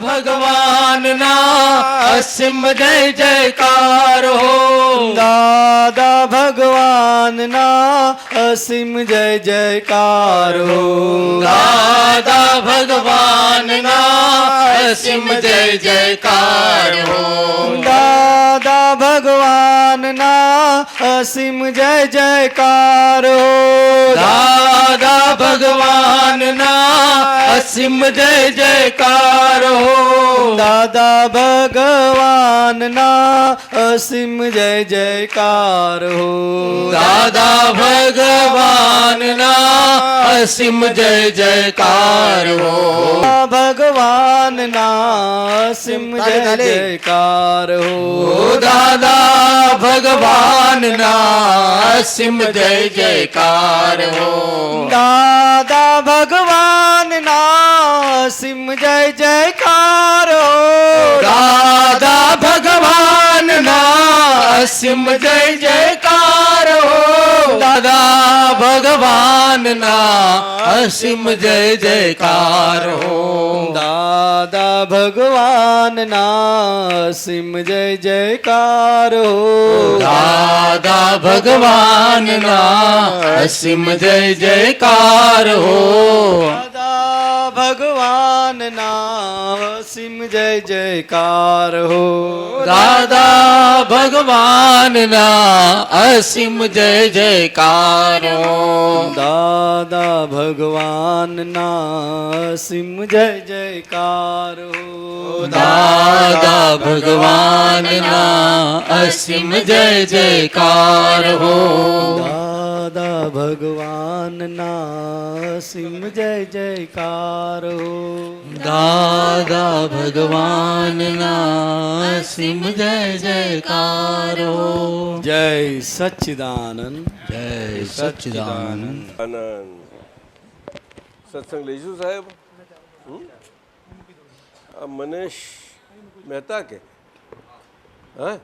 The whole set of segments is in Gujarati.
ભગવાન ના અસીમ જય જયકાર હો. દાદા ભગવાન ના અસીમ જય જયકાર હો. દાદા ભગવાન ના અસીમ જય જયકાર હો. દાદા ભગવાન ના અસીમ જય જયકાર હો. દાદા ભગવાન ના અસીમ જય જયકાર હો. દાદા ભગવાન ના અસીમ જય જયકાર હો. દાદા ભગવાન ના અસીમ જય જયકાર હો. ભગવાન ના અસીમ જય જયકાર હો. દાદા ભગવાન ના અસીમ જય જયકાર હો. દાદા ભગવાન ના અસીમ જય જયકાર હો. દાદા ભગવાન ના અસીમ જય જયકાર હો. દાદા ભગવાન ના અસીમ જય જયકાર હો. દાદા ભગવાન ના અસીમ જય જયકાર હો. દાદા ભગવાન ના અસીમ જય જયકાર હો. દાદા ભગવાન ના અસીમ જય જયકાર હો. દાદા ભગવાન ના અસીમ જય જયકાર હો. દાદા ભગવાન ના અસીમ જય જયકાર હો. દાદા ભગવાન ના અસીમ જય જયકાર હો. દાદા ભગવાન ના અસીમ જય જયકાર હો. દાદા ભગવાન ના અસીમ જય જયકાર હો. જય સચ્ચિદાનંદ. જય સચ્ચિદાનંદ. આનંદ. સત્સંગ લઈશું સાહેબ? આ મનેશ મહેતા કે હા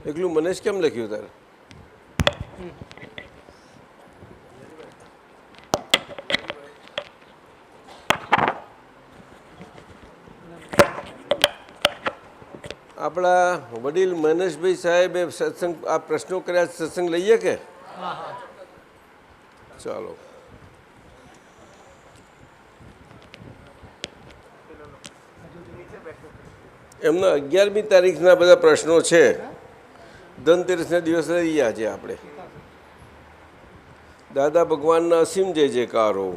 એકલું મનેશ કેમ લખ્યું તારે? આપણા વડીલ મનેશભાઈ સાહેબે સત્સંગ આ પ્રશ્નો કર્યા, સત્સંગ લઈએ કે? ચાલો. એમના 11મી તારીખના બધા પ્રશ્નો છે. ધનતેરસના દિવસે લઈએ આજે આપણે. દાદા ભગવાનના અસીમ જય જયકારો.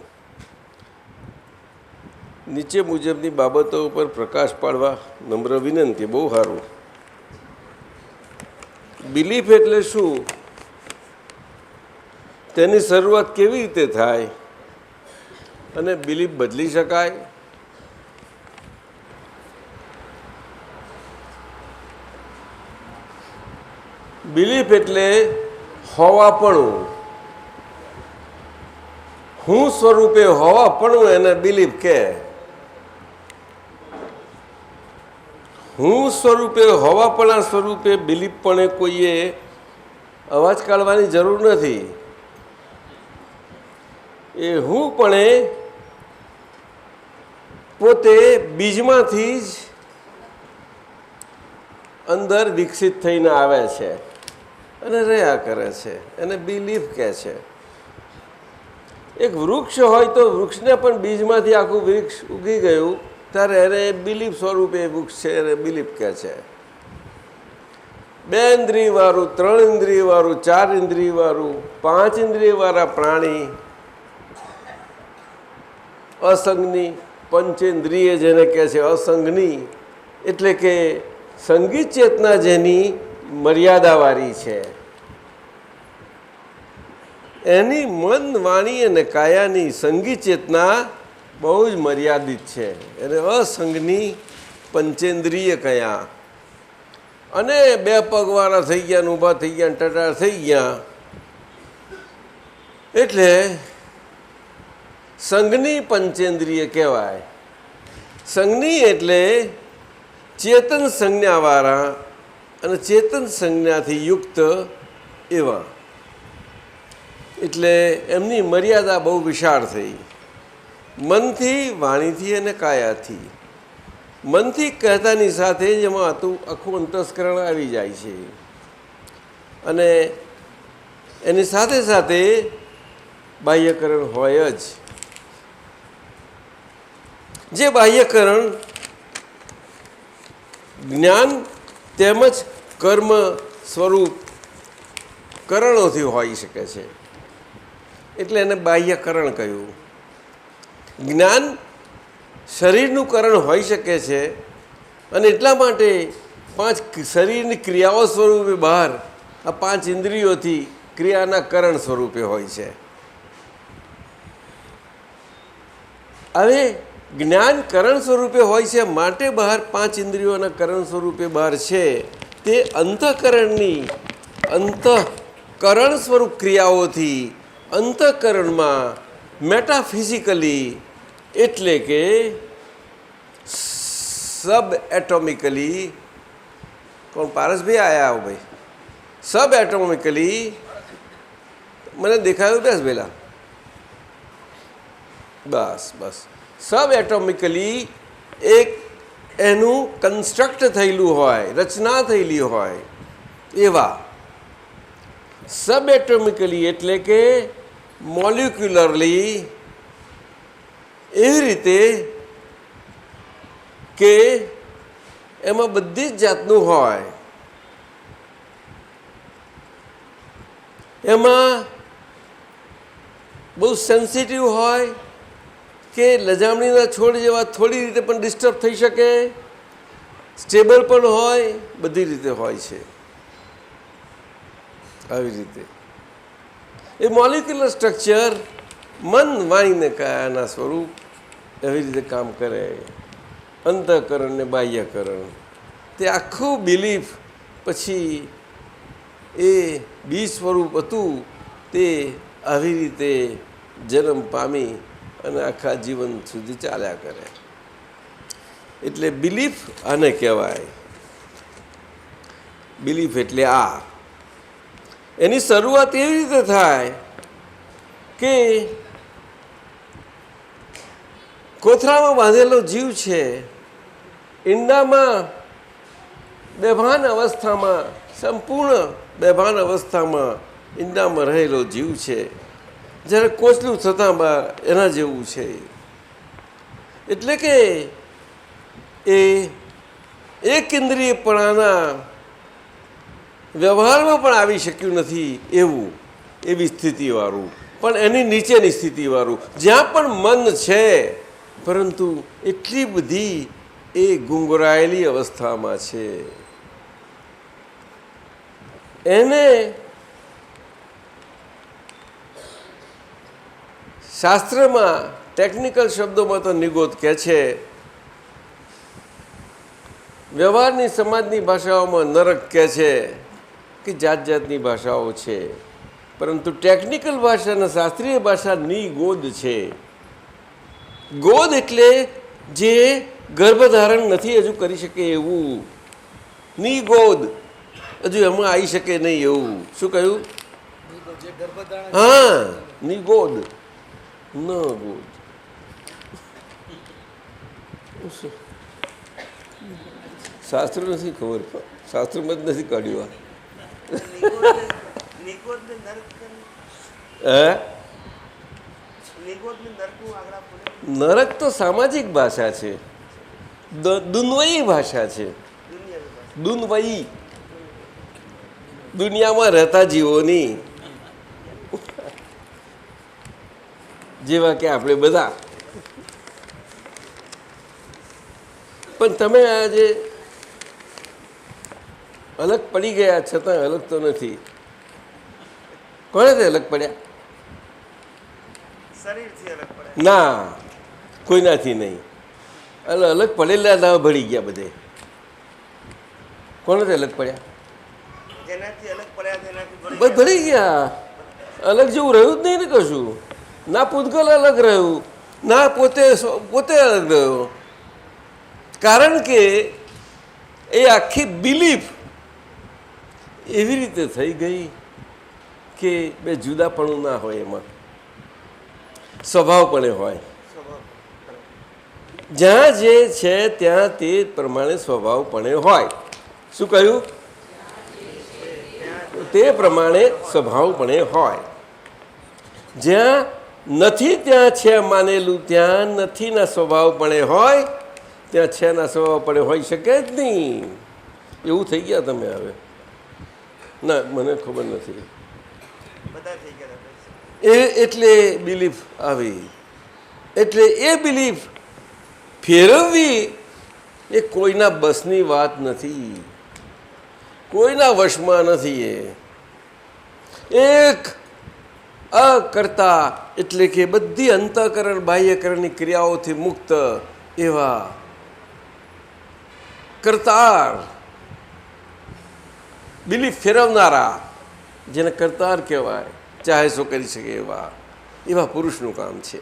નીચે મુજબની બાબતો ઉપર પ્રકાશ પાડવા નમ્ર વિનંતી. બહુ સારું. બિલીફ એટલે શું? તેની શરૂઆત કેવી રીતે થાય અને બિલીફ બદલી શકાય? બિલીફ એટલે હોવાપણું. હું સ્વરૂપે હોવાપણું એને બિલીફ કહે. હું સ્વરૂપે હોવાપણા સ્વરૂપે બિલીફપણે કોઈએ અવાજ કાઢવાની જરૂર નથી. એ હું પણ પોતે બીજમાંથી જ અંદર વિકસિત થઈને આવે છે અને રહ્યા કરે છે. એને બિલીફ કહે છે. એક વૃક્ષ હોય તો વૃક્ષને પણ બીજમાંથી આખું વૃક્ષ ઉગી ગયું ત્યારે એને બિલીફ સ્વરૂપે વૃક્ષ છે એને બિલીફ કહે છે. 2 ઇન્દ્રિયવાળું, 3 ઇન્દ્રિયવાળું, 4 ઇન્દ્રિયવાળું, 5 ઇન્દ્રિયવાળા પ્રાણી, અસંગની પંચેન્દ્રિય જેને કહે છે, અસંગની એટલે કે સંગીત ચેતના જેની મર્યાદાવાળી છે, એની મન, વાણી અને કાયાની સંગીત ચેતના બહુ જ મર્યાદિત છે. એને અસંગની પંચેન્દ્રિય કયા. અને 2 પગવાળા થઈ ગયા ને ઊભા થઈ ગયા ને ટટાર થઈ ગયા એટલે સંઘની પંચેન્દ્રિય કહેવાય. સંઘની એટલે ચેતન સંજ્ઞાવાળા અને ચેતન સંજ્ઞાથી યુક્ત એવા. એટલે એમની મર્યાદા બહુ વિશાળ થઈ, મનથી, વાણીથી અને કાયાથી. મનથી કહેતાની સાથે જ એમાં આખું અંતસ્કરણ આવી જાય છે અને એની સાથે સાથે બાહ્યકરણ હોય જ, જે બાહ્યકરણ જ્ઞાન તેમજ કર્મ સ્વરૂપ કરણોથી હોઈ શકે છે, એટલે એને બાહ્યકરણ કહ્યું. જ્ઞાન શરીરનું કરણ હોઈ શકે છે અને એટલા માટે 5 શરીરની ક્રિયાઓ સ્વરૂપે બહાર આ 5 ઇન્દ્રિયોથી ક્રિયાના કરણ સ્વરૂપે હોય છે. હવે જ્ઞાન કરણ સ્વરૂપે હોય છે માટે બહાર 5 ઇન્દ્રિયોના કરણ સ્વરૂપે બહાર છે, તે અંતઃકરણની અંતઃકરણ સ્વરૂપ ક્રિયાઓથી અંતઃકરણમાં મેટાફિઝિકલી એટલે કે સબ એટોમિકલી, કોણ પારસભાઈ આયા આવો ભાઈ, સબ એટોમિકલી મને દેખાયું બેસ પેલા, બસ બસ, સબ એટોમિકલી એક એનું કન્સ્ટ્રક્ટ થયેલું હોય, રચના થયેલી હોય એવા સબ એટોમિકલી એટલે કે મોલિક્યુલરલી, એવી રીતે કે એમાં બધી જ જાતનું હોય. એમાં બહુ સેન્સિટિવ હોય કે લજામણીના છોડ જેવા થોડી રીતે પણ ડિસ્ટર્બ થઈ શકે, સ્ટેબલ પણ હોય, બધી રીતે હોય છે. આવી રીતે એ મોલિક્યુલર સ્ટ્રક્ચર મન વાણીને કાયાના સ્વરૂપ એવી રીતે કામ કરે. અંતઃકરણ ને બાહ્યકરણ તે આખું બિલીફ પછી એ બીજ સ્વરૂપ હતું તે આવી રીતે જન્મ પામી અને આખા જીવન સુધી ચાલ્યા કરે. એટલે બિલીફ આને કહેવાય. બિલીફ એટલે આ. એની શરૂઆત એવી રીતે થાય કે કોથળામાં બાંધેલો જીવ છે, ઈંડામાં બેભાન અવસ્થામાં, સંપૂર્ણ બેભાન અવસ્થામાં ઈંડામાં રહેલો જીવ છે, જ્યારે કોચલું થતાં બહાર એના જેવું છે. એટલે કે એ એક ઇન્દ્રિયપણાના વ્યવહારમાં પણ આવી શક્યું નથી એવું, એવી સ્થિતિવાળું, પણ એની નીચેની સ્થિતિવાળું, જ્યાં પણ મન છે પરંતુ એટલી બધી એ ગુંગરાયેલી અવસ્થામાં છે. એને શાસ્ત્રમાં ટેકનિકલ શબ્દોમાં તો નિગોદ કહે છે, વ્યવહારની સમાજની ભાષાઓમાં નરક કહે છે કે જાત જાતની ભાષાઓ છે, પરંતુ ટેકનિકલ ભાષા અને શાસ્ત્રીય ભાષા નિગોદ છે. ગોદ એટલે જે ગર્ભધારણ નથી હજુ કરી શકે એવું, નિગોદ હજુ એમાં આવી શકે નહીં એવું. શું કહ્યું? હા, નિગોદ, ન ગોદ. શાસ્ત્ર નથી ખબર, શાસ્ત્રમાં જ નથી કાઢ્યું. હે, નરક તો સામાજિક ભાષા છે, દુન્વયી ભાષા છે. દુન્વયી, દુનિયામાં રહેતા જીવોની, જેવા કે આપણે બધા. પણ તમે આજે અલગ પડી ગયા છતાં અલગ તો નથી. કોનાથી અલગ પડ્યા? ના, કોઈનાથી નહીં. અલગ પડેલા ના ભળી ગયા બધે. કોનાથી અલગ પડ્યા? બસ ભળી ગયા. અલગ જેવું રહ્યું જ નહીં ને કશું. ના પૂતગલ અલગ રહ્યું, ના પોતે અલગ રહ્યો. કારણ કે એ આખી બિલીફ એવી રીતે થઈ ગઈ કે બે જુદાપણું ના હોય, એમાં સ્વભાવપણે હોય. જ્યાં જે છે ત્યાં તે પ્રમાણે સ્વભાવપણે હોય. શું કહ્યું? તે પ્રમાણે સ્વભાવપણે હોય. જ્યાં નથી ત્યાં છે માનેલું, ત્યાં નથીના સ્વભાવપણે હોય, ત્યાં છેના સ્વભાવપણે હોઈ શકે જ નહીં. એવું થઈ ગયા તમે હવે? ના, મને ખબર નથી. એટલે બિલીફ આવી, એટલે એ બિલીફ ફેરવવી એ કોઈના બસની વાત નથી, કોઈના વશમાં નથી. એક અકર્તા એટલે કે બધી અંતઃકરણ બાહ્યકરણની ક્રિયાઓથી મુક્ત એવા કરતાર, બિલીફ ફેરવનારા, જેને કરતાર કહેવાય, ચાહે શું કરી શકે એવા એવા પુરુષનું કામ છે.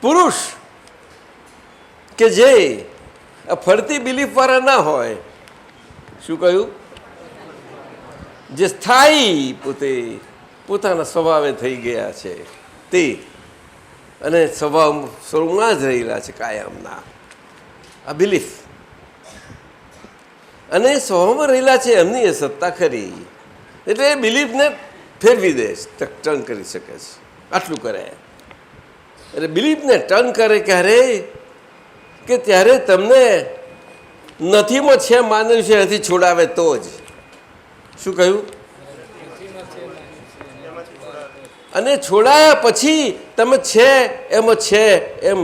પુરુષ કે જે ફરતી બિલીફ વાળા ના હોય. શું કહ્યું? જે સ્થાયી પોતે પોતાના સ્વભાવે થઈ ગયા છે તે, અને સ્વભાવ સ્વરૂપમાં જ રહેલા છે કાયમના, આ બિલીફ, અને સ્વભાવમાં રહેલા છે એમની એ સત્તા ખરી. એટલે એ બિલીફને ફેરવી દે, ટર્ન કરી શકે છે. આટલું કરે એટલે બિલીફને ટર્ન કરે ક્યારે? કે ત્યારે તમને નથીમાં છે માનેલું છે એનાથી છોડાવે તો જ. શું કહ્યું? અને છોડાયા પછી તમે છે એમાં છે એમ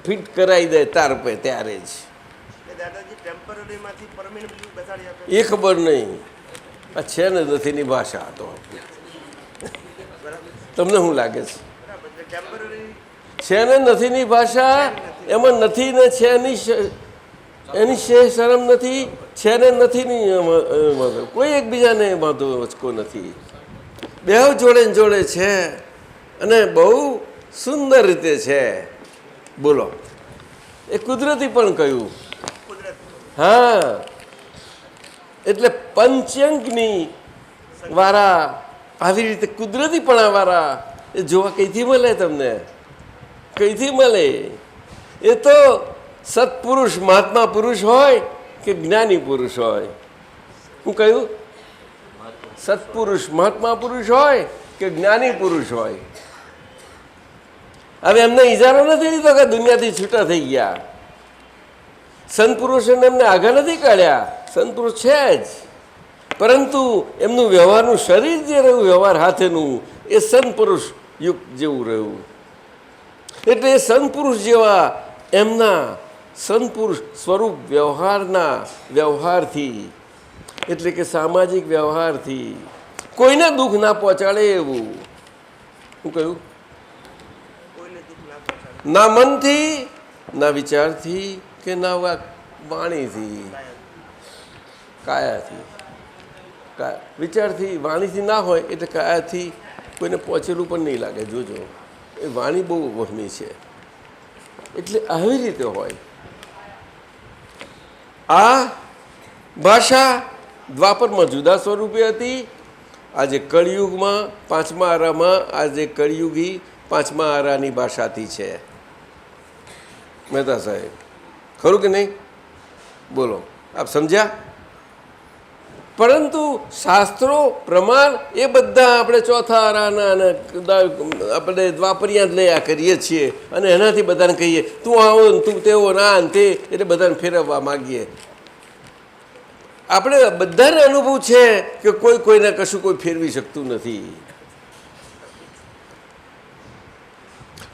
ફિટ કરાવી દે તાર રૂપે ત્યારે જ. એ ખબર નહીં, આ છે ને નથીની ભાષા. તો તમને શું લાગે છે? છે ને નથીની ભાષા, એમાં નથી ને છે એની શરમ નથી, છે ને નથીની કોઈ એકબીજાને વાંધો વચકો નથી. બે જોડે જોડે છે અને બહુ સુંદર રીતે છે. બોલો, એ કુદરતી પણ કહ્યું. હા, એટલે પંચંગની વાળા આવી રીતે કુદરતીપણા વાળા એ જોવા કઈથી મળે તમને? કઈથી મળે? એ તો સત્પુરુષ મહાત્મા પુરુષ હોય કે જ્ઞાની પુરુષ હોય. હું કહ્યું? સત્પુરુષ મહાત્મા પુરુષ હોય કે જ્ઞાની પુરુષ હોય. હવે એમને ઈજારો નથી લીધો કે દુનિયાથી છૂટા થઈ ગયા. સંત પુરુષોને એમને આગળ નથી કાઢ્યા, સંત પુરુષ છે જ, પરંતુ એમનું વ્યવહારનું શરીર જે રહ્યું, વ્યવહાર હાથેનું, એ સંત પુરુષ યુગ જેવું રહ્યું. એટલે એ સંત પુરુષ જેવા એમના સંત પુરુષ સ્વરૂપ વ્યવહારથી, એટલે કે સામાજિક વ્યવહારથી કોઈને દુઃખ ના પહોંચાડે એવું. શું કહ્યું? ના મનથી, ના વિચારથી, કે ના વાણીથી, કાયાથી. વિચારથી, વાણીથી ના હોય એટલે કાયાથી કોઈને પહોંચેલું પણ નહીં લાગે. જોજો, એ વાણી બહુ વહમી છે. એટલે આવી રીતે હોય. આ ભાષા દ્વાપરમાં જુદા સ્વરૂપે હતી, આજે કળિયુગમાં પાંચમા આરામાં આજે કળિયુગી પાંચમા આરાની ભાષાથી છે. મહેતા સાહેબ, ખરું કે નહીં? બોલો, આપ સમજ્યા? પરંતુ શાસ્ત્રો પ્રમાણ એ બધા આપણે ચોથા આરાના અને આપણે દ્વાપરિયા જ લયા કરીએ છીએ, અને એનાથી બધાને કહીએ તું આવો ને તું તેવો ના ને તે, એટલે બધાને ફેરવવા માગીએ. આપણે બધાને અનુભવ છે કે કોઈ કોઈને કશું કોઈ ફેરવી શકતું નથી.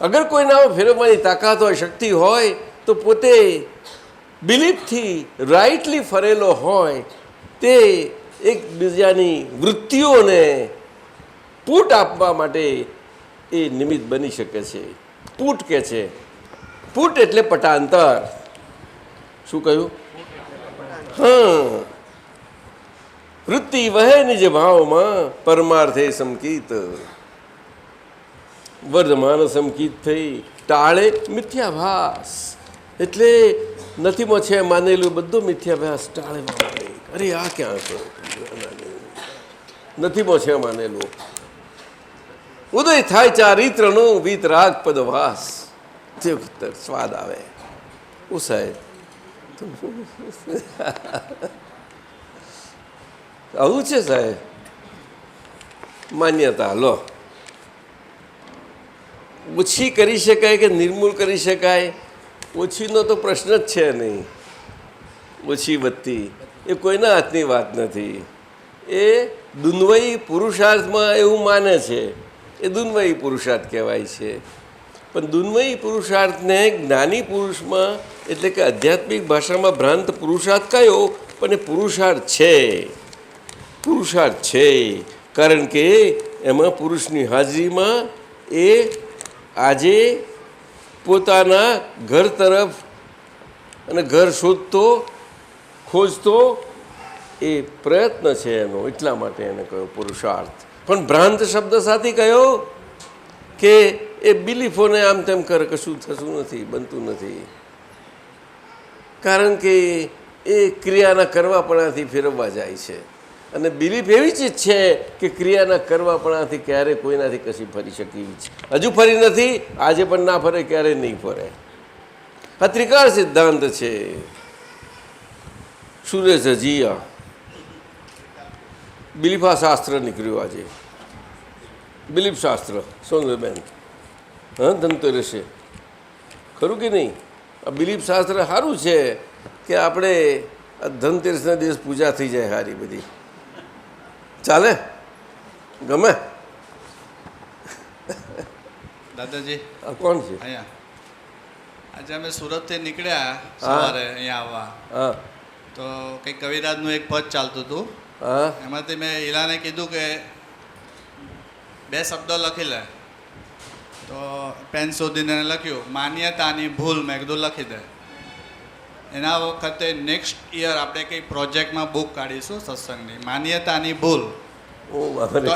અગર કોઈના ફેરવવાની તાકાત હોય, શક્તિ હોય, તો પોતે બિલીફથી રાઇટલી ફરેલો હોય તે એકબીજાની વૃત્તિઓને પૂટ આપવા માટે એ નિમિત્ત બની શકે છે. પૂટ કે છે, પૂટ એટલે પટાંતર. શું કહ્યું? હા, વૃત્તિ વહે નિજ ભાવમાં પરમાર્થે સમકીત, વર્ધમાન સમકીત થઈ ટાળે મિથ્યાભાસ. એટલે નથીમાં છે માનેલું બધું મિથ્યાભાસ ટાળે. અરે આ ક્યાં છે? નથીમાં છે માનેલું. ઉદય થાય ચારિત્રનો વિતરાગ પદવાસ. સ્વાદ આવે. ઓ સાહેબ આવું છે સાહેબ. માન્યતા લો, ઓછી કરી શકાય કે નિર્મૂળ કરી શકાય, ઓછીનો તો પ્રશ્ન જ છે નહીં. ઓછી વધતી એ કોઈના હાથની વાત નથી. એ દુન્વયી પુરુષાર્થમાં એવું માને છે, એ દુન્વયી પુરુષાર્થ કહેવાય છે. પણ દુન્વયી પુરુષાર્થને જ્ઞાની પુરુષમાં એટલે કે આધ્યાત્મિક ભાષામાં ભ્રાંત પુરુષાર્થ કયો? પણ એ પુરુષાર્થ છે, પુરુષાર્થ છે. કારણ કે એમાં પુરુષની હાજરીમાં એ આજે પોતાના ઘર તરફ અને ઘર શોધતો ખોજતો એ પ્રયત્ન છે એનો, એટલા માટે એને કહ્યો પુરુષાર્થ. પણ ભ્રાંત શબ્દ સાથે કહ્યો કે એ બિલીફોને આમ તેમ કરે, કશું થતું નથી, બનતું નથી. કારણ કે એ ક્રિયાના કરવાપણાથી ફેરવવા જાય છે. અને બિલીફ એવી ચીજ છે કે ક્રિયાના કરવાપણાથી ક્યારે કોઈનાથી કશી ફરી શકી છે. હજુ ફરી નથી, આજે પણ ના ફરે, ક્યારે નહીં ફરે. આ ત્રિકાળ સિદ્ધાંત છે. સુરેશ જીયા બિલીફા શાસ્ત્ર નીકળ્યું આજે, બિલીફ શાસ્ત્ર. સોનલબેન, હા, ધનતેરસે ખરું કે નહીં? આ બિલીફ શાસ્ત્ર સારું છે કે આપણે આ ધનતેરસના દિવસ પૂજા થઈ જાય સારી બધી. ચાલે, ગમે. દાદાજી આ કોણ છે? અહીંયા આજે અમે સુરતથી નીકળ્યા સવારે અહીંયા આવવા, હા તો કંઈક કવિરાજનું એક પદ ચાલતું હતું. હા એમાંથી મેં ઈલાને કીધું કે 2 શબ્દો લખી લે. તો પેન શોધીને લખ્યું માન્યતાની ભૂલ. મેં કીધું લખી દે. એના વખતે નેક્સ્ટ યર આપણે કંઈ પ્રોજેક્ટમાં બુક કાઢીશું સત્સંગની, માન્યતાની ભૂલ. ઓ બાપરે. તો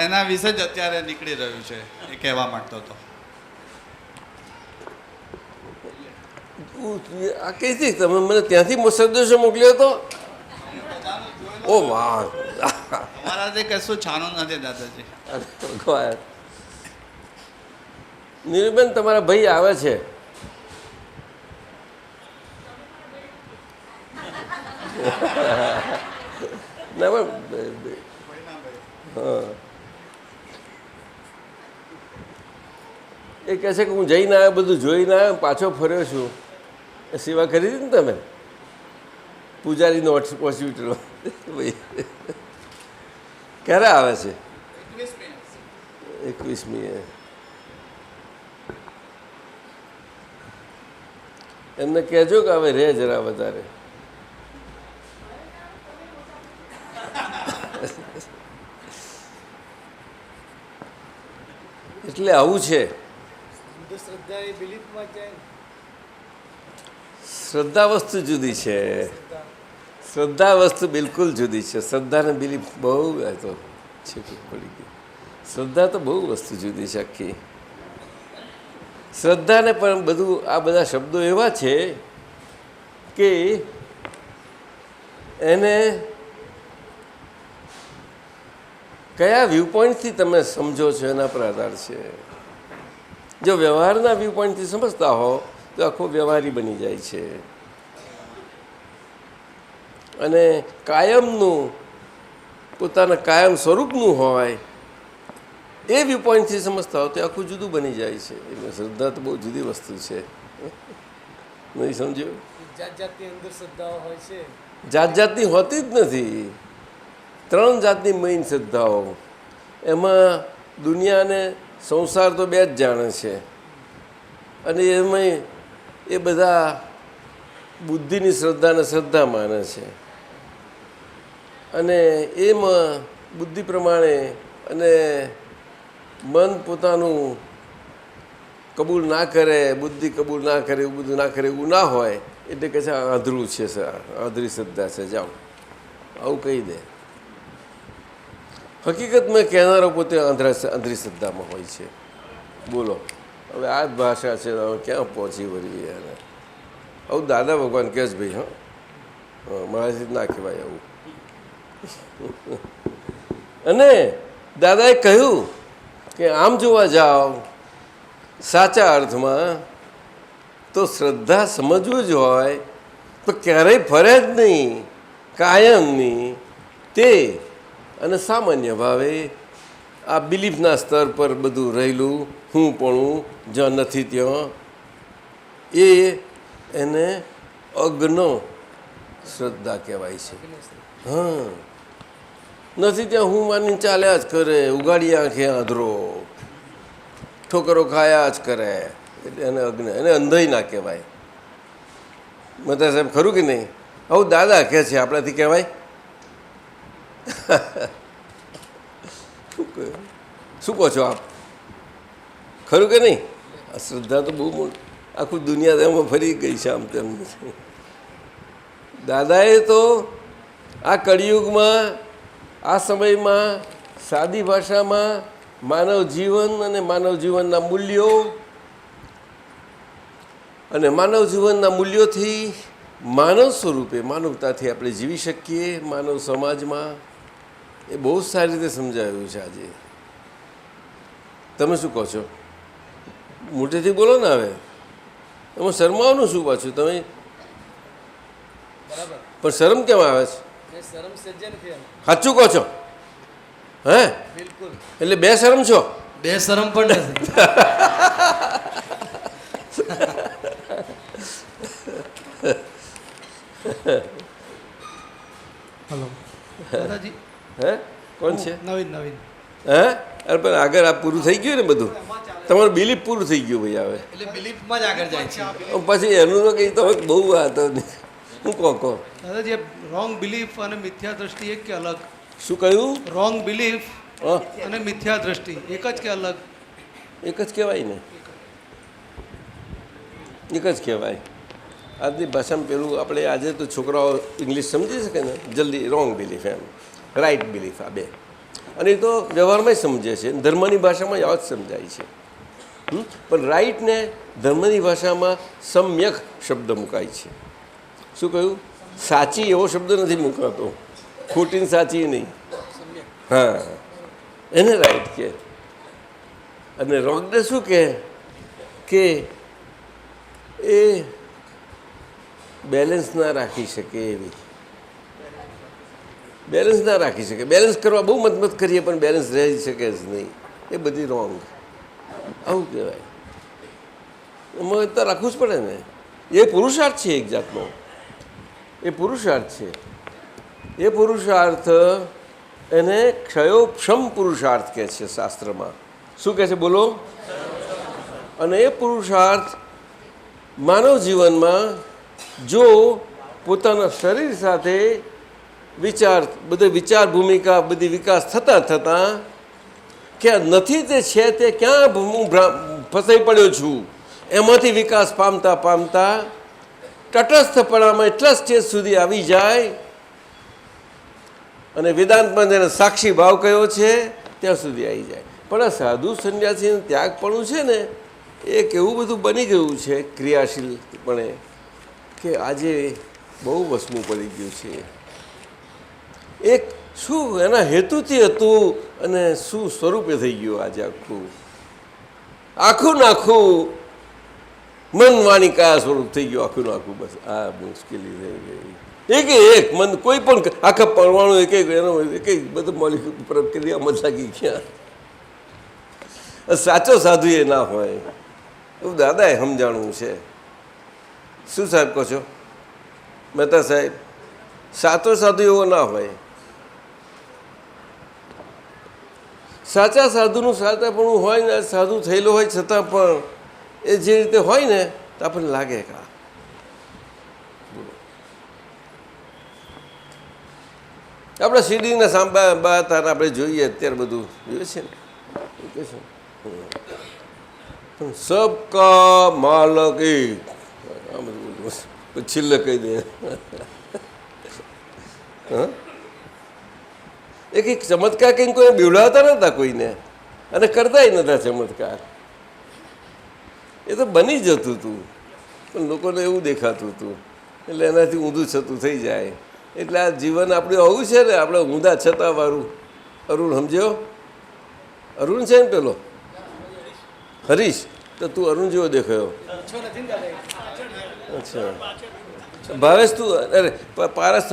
એના વિશે જ અત્યારે નીકળી રહ્યું છે, એ કહેવા માંગતો હતો. આ કઈથી તમે મને ત્યાંથી સંદેશો મોકલ્યો હતો? ઓ વાહ, અમારાથી કશું છાનું નથી દાદાજી. ભગવાન. નીરુબેન, તમારા ભાઈ આવે છે. ના પણ હા, એ કહે છે કે હું જઈને આવ્યો, બધું જોઈને આવ્યો, પાછો ફર્યો છું. એ સેવા કરી હતી ને તમે પૂજારીનો હોસ્પિટલ? ક્યારે આવે છે? 21મી. એમને કહેજો કે હવે રહે જરા વધારે. એટલે આવું છે. શ્રદ્ધા વસ્તુ જુદી છે, શ્રદ્ધા વસ્તુ બિલકુલ જુદી છે. શ્રદ્ધા ને બિલીફ બહુ તો છે પડી ગઈ. શ્રદ્ધા તો બહુ વસ્તુ જુદી છે આખી. શ્રદ્ધાને પણ બધું આ બધા શબ્દો એવા છે કે એને કયા વ્યૂ પોઈન્ટથી તમે સમજો છો એના પર આધાર છે. જો વ્યવહારના વ્યૂ પોઈન્ટથી સમજતા હો તો આખો વ્યવહારી બની જાય છે. અને કાયમનું પોતાના કાયમ સ્વરૂપનું હોય એ વ્યૂ પોઈન્ટથી સમજતા હો તો આખું જુદું બની જાય છે. એટલે શ્રદ્ધા તો બહુ જુદી વસ્તુ છે. નહીં સમજ્યું? જાત જાતની અંદર શ્રદ્ધાઓ હોય છે. જાત જાતની હોતી જ નથી. 3 જાતની મેઇન શ્રદ્ધાઓ. એમાં દુનિયાને સંસાર તો 2 જ જાણે છે. અને એમાં એ બધા બુદ્ધિની શ્રદ્ધાને શ્રદ્ધા માને છે. અને એમાં બુદ્ધિ પ્રમાણે અને મન પોતાનું કબૂલ ના કરે, બુદ્ધિ કબૂલ ના કરે, એવું બધું ના કરે એવું ના હોય એટલે કે છે આંધળું છે, આંધળી શ્રદ્ધા છે. જાઓ, આવું કહી દે. હકીકતમાં કહેનારો પોતે આંધળી શ્રદ્ધામાં હોય છે. બોલો, હવે આ જ ભાષા છે, હવે ક્યાં પહોંચી વળવી એને? આવું દાદા ભગવાન કહે છે ભાઈ. હા, મારાથી ના કહેવાય આવું. અને દાદાએ કહ્યું કે આમ જોવા જાઓ સાચા અર્થમાં તો શ્રદ્ધા સમજવું જ હોય તો ક્યારેય ફરે જ નહીં, કાયમની તે. અને સામાન્ય ભાવે આ બિલીફના સ્તર પર બધું રહેલું હું પણ જ્યાં નથી ત્યાં એને અજ્ઞ શ્રદ્ધા કહેવાય છે. હા, નથી ત્યાં હું માનીને ચાલ્યા જ કરે, ઉગાડી આંખે આંધળો, ઠોકરો ખાયા જ કરે, એટલે એને અજ્ઞ, એને અંધાઈ ના કહેવાય. મતા સાહેબ ખરું કે નહીં? આવું દાદા કહે છે, આપણાથી કહેવાય? શું કહો છો આપ? ખરું કે નહીં? આ શ્રદ્ધા તો બહુ મોટી, આખું દુનિયા એમાં ફરી ગઈ છે આમ તેમ. દાદાએ તો આ કળિયુગમાં, આ સમયમાં સાદી ભાષામાં માનવ જીવન અને માનવ જીવનના મૂલ્યો અને માનવ જીવનના મૂલ્યોથી માનવ સ્વરૂપે, માનવતાથી આપણે જીવી શકીએ માનવ સમાજમાં, એ બહુ સારી રીતે સમજાવ્યું છે આજે. તમે શું કહો છો? મોટેથી બોલો ને. હવે એમાં શરમાવાનું શું પાછું? તમે બરાબર, પણ શરમ કેમ આવે છે? મેં શરમ સજ્જન થયા. સાચું કહો છો? હે? બિલકુલ. એટલે બે શરમ છો? બે શરમ પણ નથી. હલો દાદાજી. હે? કોણ છે? નવીન નવીન. હે? અરે પણ આગળ આ પૂરું થઈ ગયું ને બધું? તમારું બિલીફ પૂરું થઈ ગયું ભાઈ. હવે એટલે બિલીફમાં જ આગળ જાય છે. પછી એનું તો કંઈ તમે બહુ આ તો હું કહો દાદાજી, રોંગ બિલીફ અને મિથ્યા દ્રષ્ટિ એક કે અલગ? શું કહ્યું? રોંગ બિલીફ હા, અને મિથ્યા દ્રષ્ટિ એક જ કે અલગ? એક જ કહેવાય ને, એક જ કહેવાય. આજની ભાષામાં પેલું આપણે આજે તો છોકરાઓ ઇંગ્લિશ સમજી શકે ને જલ્દી. રોંગ બિલીફ એમ, રાઈટ બિલીફ, આ બે. અને એ તો વ્યવહારમાં સમજે છે, ધર્મની ભાષામાં આવા જ સમજાય છે. પણ રાઈટને ધર્મની ભાષામાં સમ્યક શબ્દ મુકાય છે. શું કહ્યું? સાચી એવો શબ્દ નથી મુકાતો, ખોટીને સાચી નહીં. હા, એને રાઈટ કહે. અને રોંગને શું કહે કે એ બેલેન્સ ના રાખી શકે એવી, બેલેન્સ ના રાખી શકે. બેલેન્સ કરવા બહુ મતમત કરીએ પણ બેલેન્સ રહી શકે જ નહીં. એ બધી રોંગ, આવું કહેવાય. એમાં તો રાખવું જ પડે ને. એ પુરુષાર્થ છે એક જાતનો, એ પુરુષાર્થ છે. એ પુરુષાર્થ એને ક્ષયોક્ષમ પુરુષાર્થ કહે છે શાસ્ત્રમાં. શું કહે છે બોલો? અને એ પુરુષાર્થ માનવ જીવનમાં જો પોતાના શરીર સાથે બધે વિચાર ભૂમિકા બધી વિકાસ થતાં થતાં ક્યાં નથી તે છે તે ક્યાં હું ફસાઈ પડ્યો છું એમાંથી વિકાસ પામતા પામતા તટસ્થપણામાં એટલા સ્ટેજ સુધી આવી જાય અને વેદાંતમાં જેને સાક્ષી ભાવ કયો છે ત્યાં સુધી આવી જાય. પણ આ સાધુ સંન્યાસીનું ત્યાગપણું છે ને, એ કેવું બધું બની ગયું છે ક્રિયાશીલપણે કે આજે બહુ વસમું પડી ગયું છે. એક શું એના હેતુથી હતું અને શું સ્વરૂપે થઈ ગયું આજે આખું નાખું મન વાણી કયા સ્વરૂપ થઈ ગયું આખું નાખું. બસ આ મુશ્કેલી થઈ ગઈ. એક મન કોઈ પણ આખા પરમાણુ એક એનો એક બધું મોલિક પ્રક્રિયામાં લાગી ગયા. સાચો સાધુ એ ના હોય એવું દાદાએ સમજાણું છે. શું સાહેબ કહો છો મહેતા સાહેબ? સાચો સાધુ એવો ના હોય. સાચા સાધુનું સાચાપણું હોય ને, સાધુ થયેલો હોય છતાં પણ એ જે રીતે હોય ને તો આપણને લાગે કે આપણે સીડીના સાંભા બાતાને આપણે જોઈએ અત્યારે બધું જોઈએ છે ને, સબકા માલક એક છેલ્લે કહી દે. એક ચમત્કાર કંઈ કોઈ બીવડાવતા નહોતા કોઈને અને કરતા નહોતા ચમત્કાર. એ તો બની જતું હતું પણ લોકોને એવું દેખાતું હતું એટલે એનાથી ઊંધું છતું થઈ જાય. એટલે આ જીવન આપણે આવું છે ને, આપણે ઊંધા છતાં વાળું. અરુણ સમજ્યો? અરુણ છે ને પેલો હરીશ, તો તું અરુણ જેવો દેખાયો. છો નથી ને દાદા? અચ્છા ભાવેશ તું અરે પારસ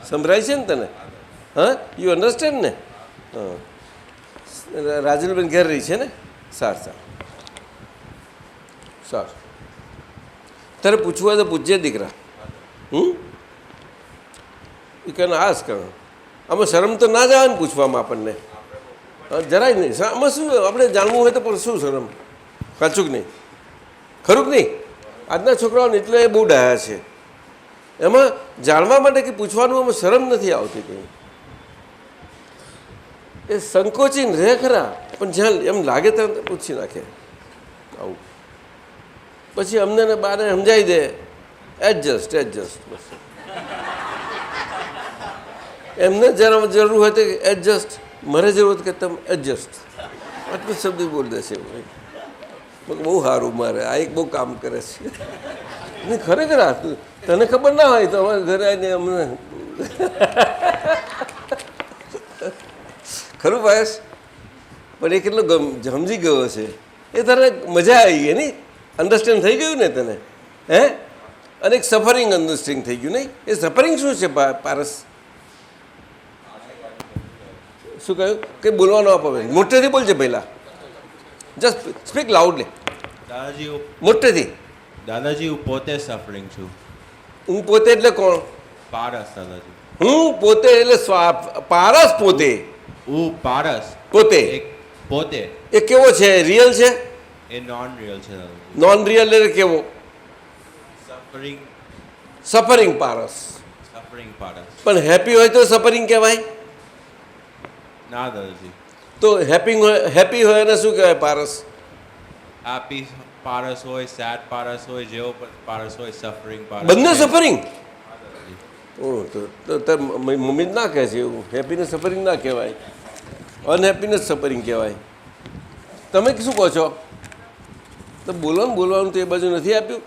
સંભળાય છે ને તને હા યુ અન્ડરસ્ટેન્ડ ને હા રાજલબેન ઘેર રહી છે ને સારું તારે પૂછવું હોય તો પૂછજે દીકરા એ કને આસ કરો આમાં શરમ તો ના જ આવે ને પૂછવામાં આપણને જરાય નહીં આમાં શું આપણે જાણવું હોય તો પણ શું શરમ સાચું કે નહીં ખરું કે નહીં આજના છોકરાઓને એટલે એ બહુ ડાયા છે એમાં જાણવા માટે કે પૂછવાનું આમાં શરમ નથી આવતી કંઈ એ સંકોચીને રહે ખરા પણ જ્યાં એમ લાગે ત્યાં પૂછી નાખે આવું પછી અમને ને બાને સમજાવી દે એડજસ્ટ બસ એમને જરા જરૂર હોય તો એડજસ્ટ મારે જરૂર કે તમે એડજસ્ટ આટલું શબ્દ બોલ દેશે બહુ સારું મારે આ એક બહુ કામ કરે છે નહીં ખરેખર આ તને ખબર ના હોય તો અમારે ઘરે આવીને અમને ખરું ભાઈશ પણ એ કેટલો સમજી ગયો છે એ તને મજા આવી ગઈ નહીં અન્ડરસ્ટેન્ડ થઈ ગયું ને તને હે અને એક સફરિંગ અન્ડરસ્ટેન્ડિંગ થઈ ગયું નહીં એ સફરિંગ શું છે પારસ શું કહ્યું કંઈ બોલવાનો આપો મોટેથી બોલજે પહેલાં જસ્ટ સ્પીક લાઉડલી દાદાજી મોટેથી દાદાજી હું પોતે સફરિંગ છું હું પોતે એટલે કોણ પારસ દાદાજી હું પોતે એટલે પારસ પોતે હું પારસ પોતે એક પોતે એ કેવો છે રિયલ છે એ નોન રિયલ છે દાદાજી નોન રિયલ એટલે કેવો સફરિંગ પારસ પારસ પણ હેપી હોય તો સફરિંગ કહેવાય ના દાદાજી તો હેપી હોય એને શું કહેવાય પારસ હેપી પારસ હોય સેડ પારસ હોય જેવો પણ પારસ હોય સફરિંગ પારસ બંને સફરિંગ તો મમ્મી જ ના કહે છે એવું હેપીને સફરિંગ ના કહેવાય અનહેપીને જ સફરિંગ કહેવાય તમે શું કહો છો તો બોલવાનું તો એ બાજુ નથી આપ્યું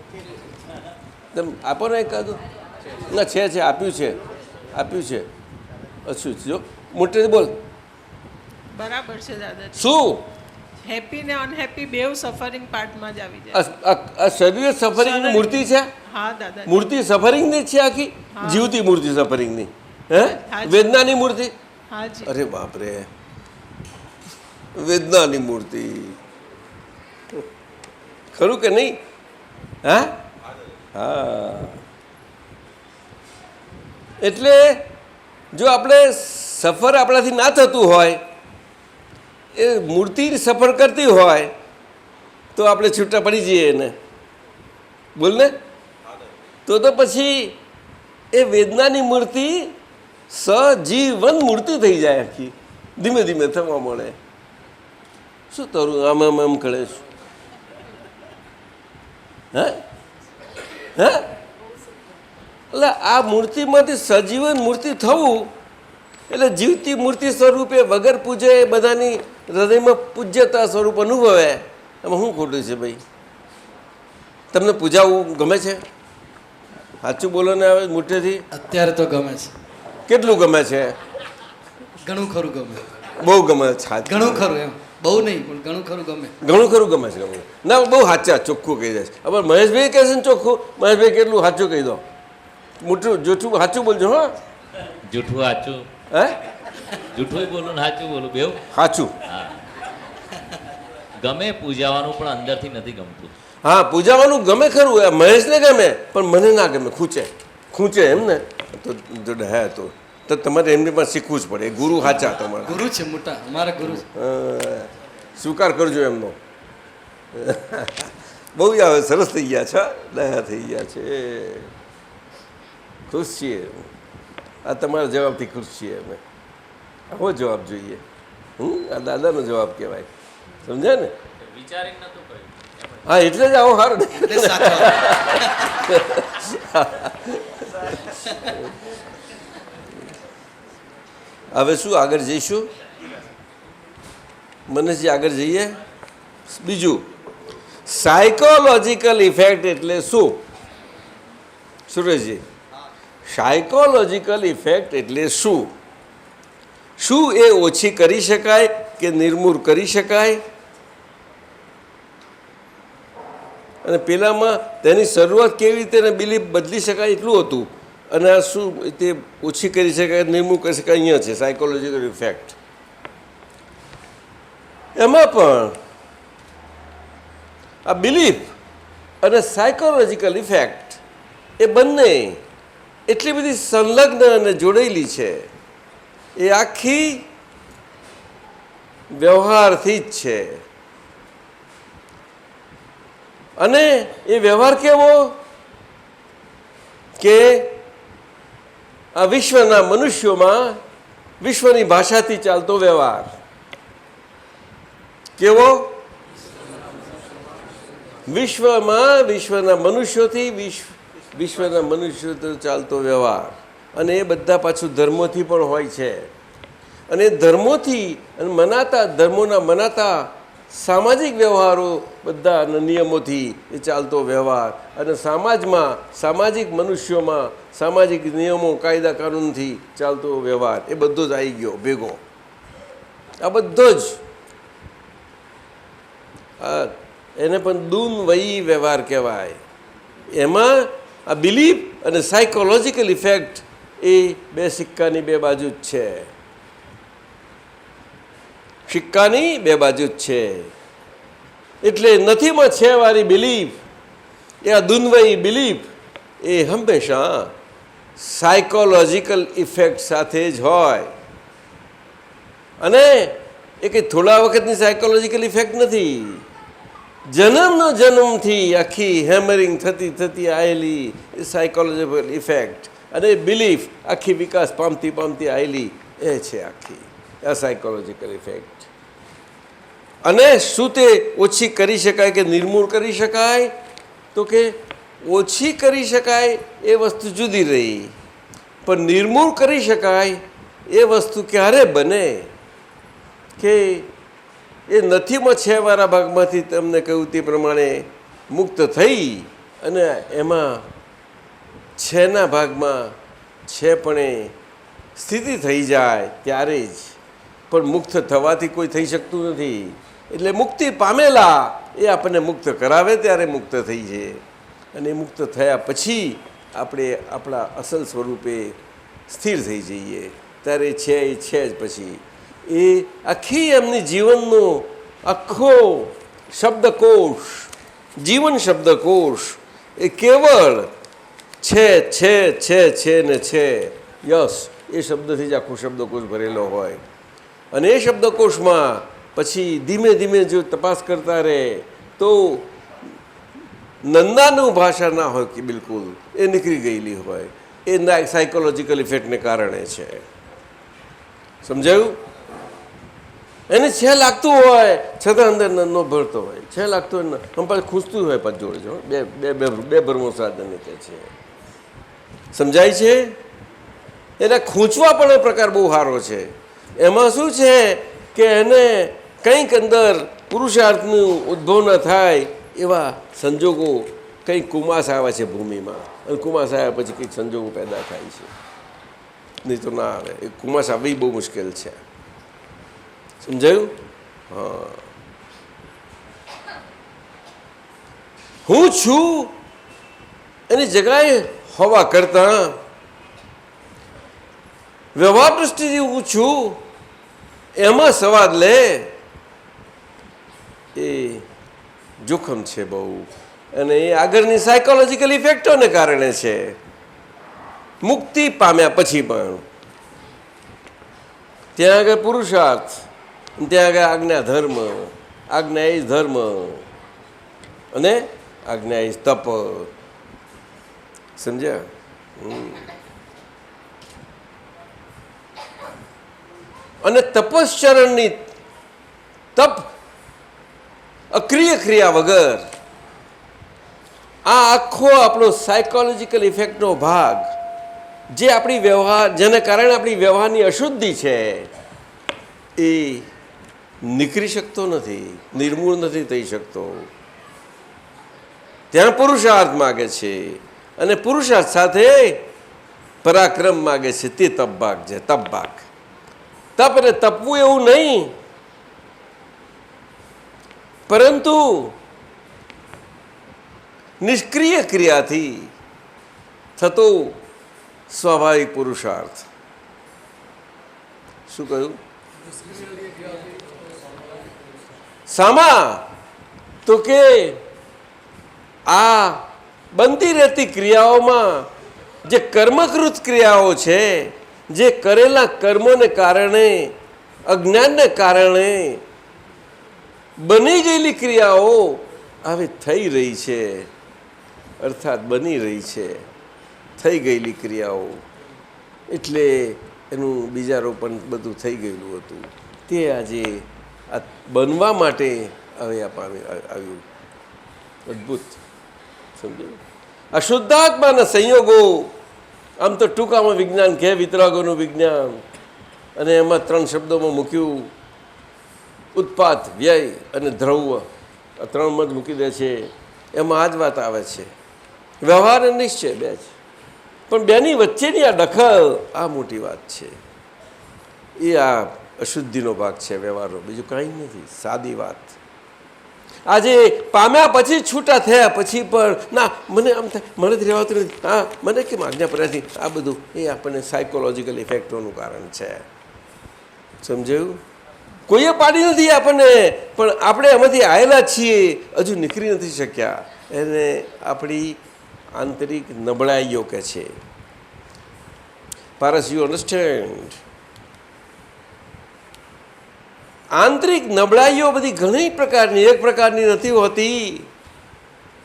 તમે આપો ને એકાદું ના છે આપ્યું છે અચ્છું જો મોટેથી બોલ બરાબર છે દાદા શું હેપી ને અનહેપી બેવ સફરિંગ પાર્ટમાં જ આવી જાય આ શરીર સફરિંગની મૂર્તિ છે હા દાદા મૂર્તિ સફરિંગની જ છે આખી જીવતી મૂર્તિ સફરિંગની હે હાજી. વેદનાની મૂર્તિ હાજી અરે બાપરે વેદનાની મૂર્તિ ખરું કે નહીં હા એટલે જો આપણે સફર આપણાથી ના થતું હોય એ મૂર્તિ સફર કરતી હોય તો આપણે છૂટા પડી જઈએ એને બોલ ને તો પછી એ વેદનાની મૂર્તિ સજીવન મૂર્તિ થઈ જાય આખી ધીમે ધીમે થવા મળે શું તારું આમ કરે છે હે એટલે આ મૂર્તિમાંથી સજીવન મૂર્તિ થવું એટલે જીવતી મૂર્તિ સ્વરૂપે વગર પૂજે બધાની હૃદયમાં પૂજ્યતા સ્વરૂપ અનુભવે એમાં શું ખોટું છે ભાઈ તમને પૂજાવું ગમે છે સાચું બોલો ને આવે મોટેથી અત્યારે તો ગમે છે કેટલું ગમે છે ઘણું ખરું ગમે બહુ ગમે છે ઘણું ખરું એમ બહુ નહીં પણ ઘણું ખરું ગમે ગમે છે ના બહુ સાચા ચોખ્ખું કહી દે છે હવે મહેશભાઈ કહે છે ને ચોખ્ખું મહેશભાઈ કેટલું સાચું કહી દો મોટું જૂઠું સાચું બોલજો હા જૂઠું સાચું હે જૂઠું બોલું ને સાચું બોલું બેવ સાચું ગમે પૂજાવાનું પણ અંદરથી નથી ગમતું હા પૂજાવાનું ગમે ખરું મહેશને ગમે પણ મને ના ગમે ખૂંચે એમ ને તો હે તો તમારે એમની પણ શીખવું જ પડે ગુરુ સાચા તમારા ગુરુ છે મોટા અમારા ગુરુ છે સ્વીકાર કરજો એમનો બહુ આવે સરસ થઈ ગયા છે દયા થઈ ગયા છે ખુશ છીએ આ તમારા જવાબથી ખુશ છીએ અમે આવો જવાબ જોઈએ આ દાદાનો જવાબ કહેવાય સમજ્યા ને વિચારીને નતું કહ્યું હા એટલે જ આવો હારું એટલે સાચા હવે શું આગળ જઈશું મનીષજી આગળ જઈએ બીજું સાયકોલોજીકલ ઇફેક્ટ એટલે શું સુરેશજી સાયકોલોજીકલ ઇફેક્ટ એટલે શું એ ઓછી કરી શકાય કે નિર્મૂળ કરી શકાય અને પેલામાં તેની શરૂઆત કેવી રીતે એને બિલીફ બદલી શકાય એટલું હતું, અને આ શું તે ઓછી કરી શકાય, નિર્મૂળ કરી શકાય, અહીંયા છે સાયકોલોજીકલ ઇફેક્ટ. એમાં પણ આ બિલીફ અને સાયકોલોજીકલ ઇફેક્ટ એ બંને એટલી બધી સંલગ્ન અને જોડેલી છે, એ આખી વ્યવહારથી જ છે. અને એ વ્યવહાર કેવો કે આ વિશ્વના મનુષ્યોમાં વિશ્વની ભાષાથી ચાલતો વ્યવહાર. કેવો? વિશ્વના મનુષ્યોથી વિશ્વના મનુષ્યો ચાલતો વ્યવહાર. અને એ બધા પાછું ધર્મોથી પણ હોય છે. અને ધર્મોથી અને ધર્મોના મનાતા સામાજિક વ્યવહારો બધા નિયમોથી એ ચાલતો વ્યવહાર. અને સમાજમાં સામાજિક મનુષ્યોમાં સામાજિક નિયમો કાયદા કાનૂનથી ચાલતો વ્યવહાર, એ બધો જ આવી ગયો ભેગો. આ બધો જ એને પણ દૂનવયી વ્યવહાર કહેવાય. એમાં આ બિલીફ અને સાયકોલોજીકલ ઇફેક્ટ એ બે સિક્કાની બે બાજુ જ છે. સિક્કાની બે બાજુ જ છે. એટલે નથીમાં છે વાળી બિલીફ, એ આ દુન્વયી બિલીફ એ હંમેશા સાયકોલોજીકલ ઇફેક્ટ સાથે જ હોય. અને એ કંઈ થોડા વખતની સાયકોલોજીકલ ઇફેક્ટ નથી. જન્મથી આખી હેમરિંગ થતી આવેલી એ સાયકોલોજીકલ ઇફેક્ટ. અને બિલીફ આખી વિકાસ પામતી આવેલી એ છે આખી આ સાયકોલોજીકલ ઇફેક્ટ. અને શું તે ઓછી કરી શકાય કે નિર્મૂળ કરી શકાય? તો કે ઓછી કરી શકાય એ વસ્તુ જુદી રહી, પણ નિર્મૂળ કરી શકાય એ વસ્તુ ક્યારે બને કે એ નથીમાં છે વાળા ભાગમાંથી તમને કહ્યું તે પ્રમાણે મુક્ત થઈ અને એમાં છેના ભાગમાં છે પણ એ સ્થિતિ થઈ જાય ત્યારે જ. પણ મુક્ત થવાથી કોઈ થઈ શકતું નથી. એટલે મુક્તિ પામેલા એ આપણને મુક્ત કરાવે ત્યારે મુક્ત થઈ છે. અને મુક્ત થયા પછી આપણે આપણા અસલ સ્વરૂપે સ્થિર થઈ જઈએ ત્યારે છે એ છે જ. પછી એ આખી એમની જીવનનો આખો શબ્દકોશ, જીવન શબ્દકોશ એ કેવળ છે ને છે. યસ, એ શબ્દથી જ આખો શબ્દકોશ ભરેલો હોય. અને એ શબ્દકોશમાં પછી ધીમે ધીમે જો તપાસ કરતા રહે તો નંદાનું ભાષા ના હોય કે બિલકુલ એ નીકળી ગયેલી હોય. એ સાયકોલોજીકલ ઇફેક્ટને કારણે છે. સમજાયું? એને છે લાગતું હોય છતાં અંદર ન ભરતો હોય, છે લાગતું હોય આમ પાછું ખૂંચતું હોય પાછું જોડે જો બે ભરમો સાધન કે છે. સમજાય છે? એટલે ખૂંચવા પણ એ પ્રકાર બહુ સારો છે. એમાં શું છે કે એને કંઈક અંદર પુરુષાર્થનું ઉદ્ભવ ન થાય એવા સંજોગો, કંઈક કુમાસ આવે છે ભૂમિમાં, અને કુમાસ આવ્યા પછી કંઈક સંજોગો પેદા થાય છે. નહીં તો ના આવે. એ કુમાસ આવવી બહુ મુશ્કેલ છે. સમજાયું? હા. હું છું એની જગ્યાએ હોવા કરતાં વ્યવહાર દૃષ્ટિથી હું છું એમાં સવાદ લે એ જોખમ છે બહુ. અને એ આગળની સાયકોલોજીકલ ઇફેક્ટોને કારણે છે. મુક્તિ પામ્યા પછી પણ ત્યાં આગળ પુરુષાર્થ, ત્યાં આગળ આજ્ઞા ધર્મ, આજ્ઞા એ ધર્મ અને આજ્ઞા એ તપ. સમજ્યા? અને તપશ્ચરણની તપ અક્રિય ક્રિયા વગર આ આખો આપણો સાયકોલોજીકલ ઇફેક્ટનો ભાગ જે આપણી વ્યવહાર, જેને કારણે આપણી વ્યવહારની અશુદ્ધિ છે એ નીકળી શકતો નથી, નિર્મૂળ નથી થઈ શકતો. ત્યાં પુરુષાર્થ માગે છે અને પુરુષાર્થ સાથે પરાક્રમ માગે છે. તે તપ ભાગ છે. તપ ભાગ તપ એટલે તપવું એવું નહીં, પરંતુ નિષ્ક્રિય ક્રિયાથી થતો સ્વાભાવિક પુરુષાર્થ. શું કહ્યું? શામાં? તો કે આ બનતી રહેતી ક્રિયાઓમાં જે કર્મકૃત ક્રિયાઓ છે, જે કરેલા કર્મોને કારણે, અજ્ઞાનને કારણે બની ગયેલી ક્રિયાઓ હવે થઈ રહી છે, અર્થાત બની રહી છે, થઈ ગયેલી ક્રિયાઓ. એટલે એનું બીજારોપણ બધું થઈ ગયેલું હતું તે આજે આ બનવા માટે હવે આવ્યું. અદ્ભુત. સમજ્યું? આ શુદ્ધાત્માના સંયોગો, આમ તો ટૂંકામાં વિજ્ઞાન કહે, વિતરાગોનું વિજ્ઞાન, અને એમાં 3 શબ્દોમાં મૂક્યું: ઉત્પાદ, વ્યય અને દ્રવ્ય. આ 3 મત મૂકી દે છે. એમાં આ જ વાત આવે છે. વ્યવહાર અને નિશ્ચય 2 જ, પણ બેની વચ્ચેની આ દખલ, આ મોટી વાત છે. એ આ અશુદ્ધિનો ભાગ છે વ્યવહારનો, બીજું કાંઈ નથી. સાદી વાત. આજે પામ્યા પછી છૂટા થયા પછી પણ ના, મને આમ થાય, મને જ રહેવાતું નથી, હા મને કેમ આજ્ઞા પડ્યા નથી, આ બધું એ આપણને સાયકોલોજીકલ ઇફેક્ટોનું કારણ છે. સમજાયું? કોઈએ પાડી નથી આપણને, પણ આપણે એમાંથી આવેલા છીએ, હજુ નીકળી નથી શક્યા. એને આપણી આંતરિક નબળાઈઓ કહે છે. પારસ, યુ અન્ડરસ્ટેન્ડ? આંતરિક નબળાઈઓ બધી ઘણી પ્રકારની, એક પ્રકારની નથી હોતી.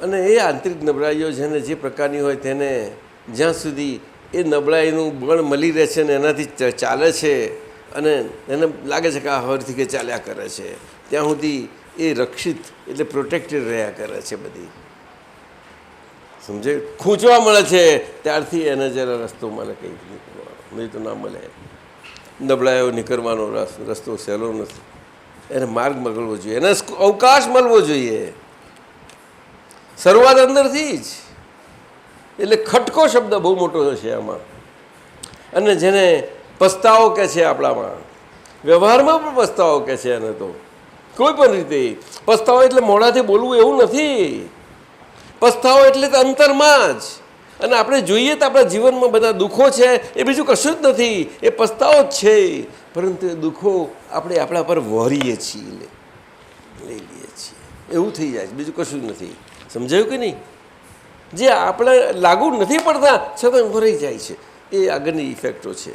અને એ આંતરિક નબળાઈઓ જેને જે પ્રકારની હોય તેને જ્યાં સુધી એ નબળાઈનું બળ મળી રહે છે ને એનાથી ચાલે છે અને એને લાગે છે કે આ હરથી કે ચાલ્યા કરે છે, ત્યાં સુધી એ રક્ષિત એટલે પ્રોટેક્ટેડ રહ્યા કરે છે. બધી સમજે, ખૂંચવા મળે છે ત્યારથી એને જરા રસ્તો મળે, કંઈક નીકળવાનો, નહીં તો ના મળે. નબળાઈઓ નીકળવાનો રસ્તો સહેલો નથી. એને માર્ગ મળવો જોઈએ, એને અવકાશ મળવો જોઈએ. શરૂઆત અંદરથી જ. એટલે ખટકો શબ્દ બહુ મોટો છે આમાં. અને જેને પસ્તાવો કહે છે આપણામાં, વ્યવહારમાં પણ પસ્તાવો કહે છે એને. તો કોઈ પણ રીતે પસ્તાવો એટલે મોઢાથી બોલવું એવું નથી. પસ્તાવો એટલે તો અંતરમાં જ. અને આપણે જોઈએ તો આપણા જીવનમાં બધા દુઃખો છે, એ બીજું કશું જ નથી, એ પસ્તાવો જ છે. પરંતુ એ દુઃખો આપણે આપણા પર વહોરીએ છીએ, લઈ લઈએ છીએ, એવું થઈ જાય છે, બીજું કશું જ નથી. સમજાયું કે નહીં? જે આપણે લાગુ નથી પડતા છતાં વરાઈ જાય છે, એ આગળની ઇફેક્ટો છે.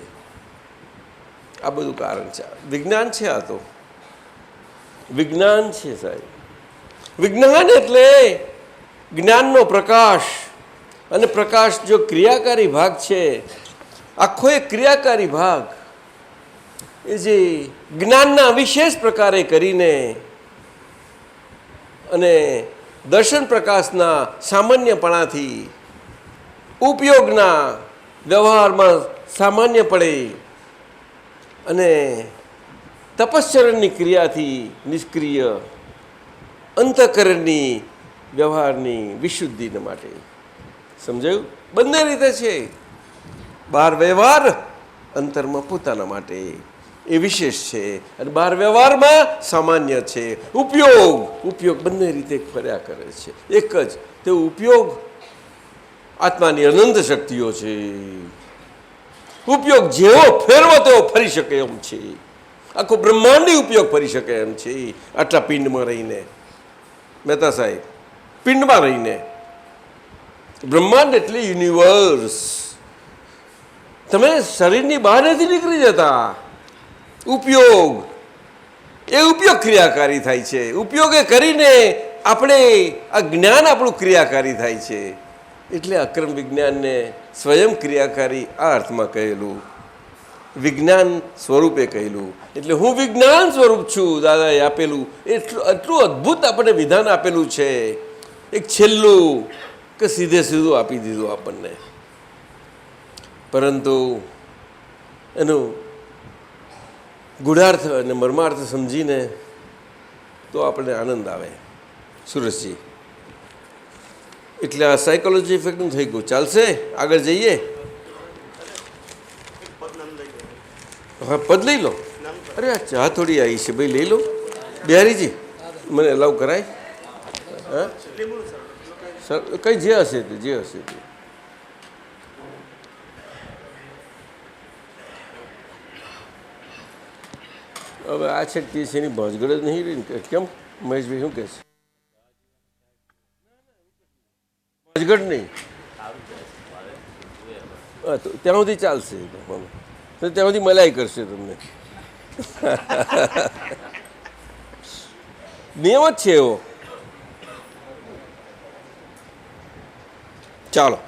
આ બધું કારણ છે. વિજ્ઞાન છે. આ તો વિજ્ઞાન છે સાહેબ. વિજ્ઞાન એટલે જ્ઞાનનો પ્રકાશ. અને પ્રકાશ જો ક્રિયાકારી ભાગ છે, આખો એક ક્રિયાકારી ભાગ, એ જે જ્ઞાનના વિશેષ પ્રકારે કરીને અને દર્શન પ્રકાશના સામાન્યપણાથી ઉપયોગના વ્યવહારમાં સામાન્ય પડે અને તપશ્ચરણની ક્રિયાથી નિષ્ક્રિય અંતઃકરણની વ્યવહારની વિશુદ્ધિને માટે. સમજાયું? બંને રીતે છે. બહાર વ્યવહાર, અંતરમાં પોતાના માટે એ વિશેષ છે, અને બહાર વ્યવહારમાં સામાન્ય છે. ઉપયોગ બંને રીતે ફર્યા કરે છે. એક જ તે ઉપયોગ આત્માની અનંત શક્તિઓ છે. ઉપયોગ જેવો ફેરવો તેવો ફરી શકે એમ છે. આખો બ્રહ્માંડી ઉપયોગ ફરી શકે એમ છે. આટલા પિંડમાં રહીને, મહેતા સાહેબ, પિંડમાં રહીને. બ્રહ્માંડ એટલે યુનિવર્સ. તમે શરીરની બહાર નથી નીકળી જતા. ઉપયોગ ક્રિયાકારી થાય છે. ઉપયોગે કરીને આપણે આ જ્ઞાન આપણું ક્રિયાકારી થાય છે. એટલે અક્રમ વિજ્ઞાનને સ્વયં ક્રિયાકારી આ અર્થમાં કહેલું, વિજ્ઞાન સ્વરૂપે કહેલું. એટલે હું વિજ્ઞાન સ્વરૂપ છું, દાદાએ આપેલું એટલું અદ્ભુત આપણને વિધાન આપેલું છે. એક છેલ્લું કે સીધું આપી દીધું આપણને. પરંતુ એનો ગૂઢાર્થ અને મર્માર્થ સમજીને તો આપણને આનંદ આવે. સુરેશજી, એટલે આ સાયકોલોજી ઇફેક્ટનું થઈ ગયું. ચાલશે? આગળ જઈએ. હા, પદ લઈ લો. અરે આ ચા થોડી આવી છે ભાઈ, લઈ લો. બિહારીજી, મને અલાઉ કરાય? હા, કંઈ જે હશે તે હવે આ છે તે છે એની ભાંજગડ જ નહીં રહી ને. કેમ મહેશભાઈ શું કહે છે? ભાંજગડ નહીં, હા તો ત્યાં સુધી ચાલશે, તો ત્યાં સુધી મલાઈ કરશે તમને. નિયમ જ છે એવો. ચાલો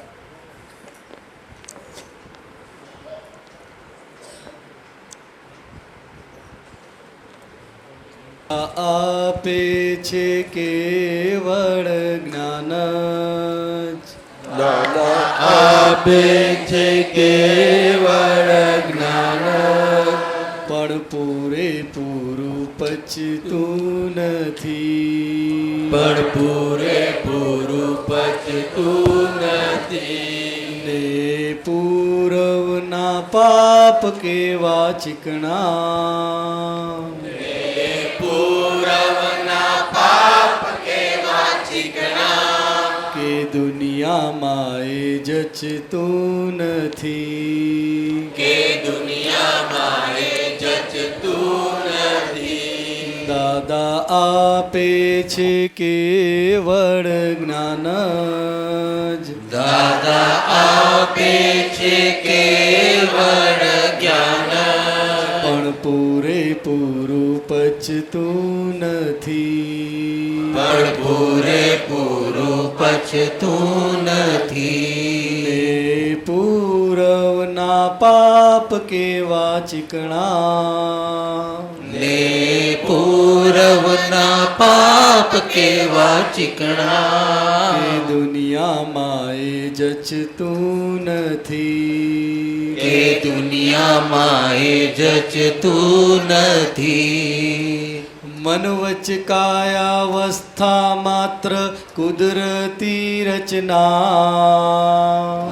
આપે છે કેવળ જ્ઞાન દાદા આપે છે કેવળ જ્ઞાન પણ પૂરેપૂરું પચતું નથી, પણ પૂરેપૂરું પચતું નથી. ને પૂરવના પાપ કેવા ચીકણા, કે દુનિયામાં એ જચતું નથી, કે દુનિયામાં એ જચતું નથી. દાદા આપે છે કેવળ જ્ઞાન જ, દાદા આપે છે કેવળ જ્ઞાન પણ પૂરેપૂરું પચતું નથી, પણ પૂરેપૂરું પચતું નથી. ને પૂરવના પાપ કેવા ચીકણા, ને પૂરવના પાપ કેવા ચીકણા, કે દુનિયામાં એ જચતું નથી, કે દુનિયામાં એ જચતું નથી. મન વચ કાયાવસ્થા માત્ર કુદરતી રચના,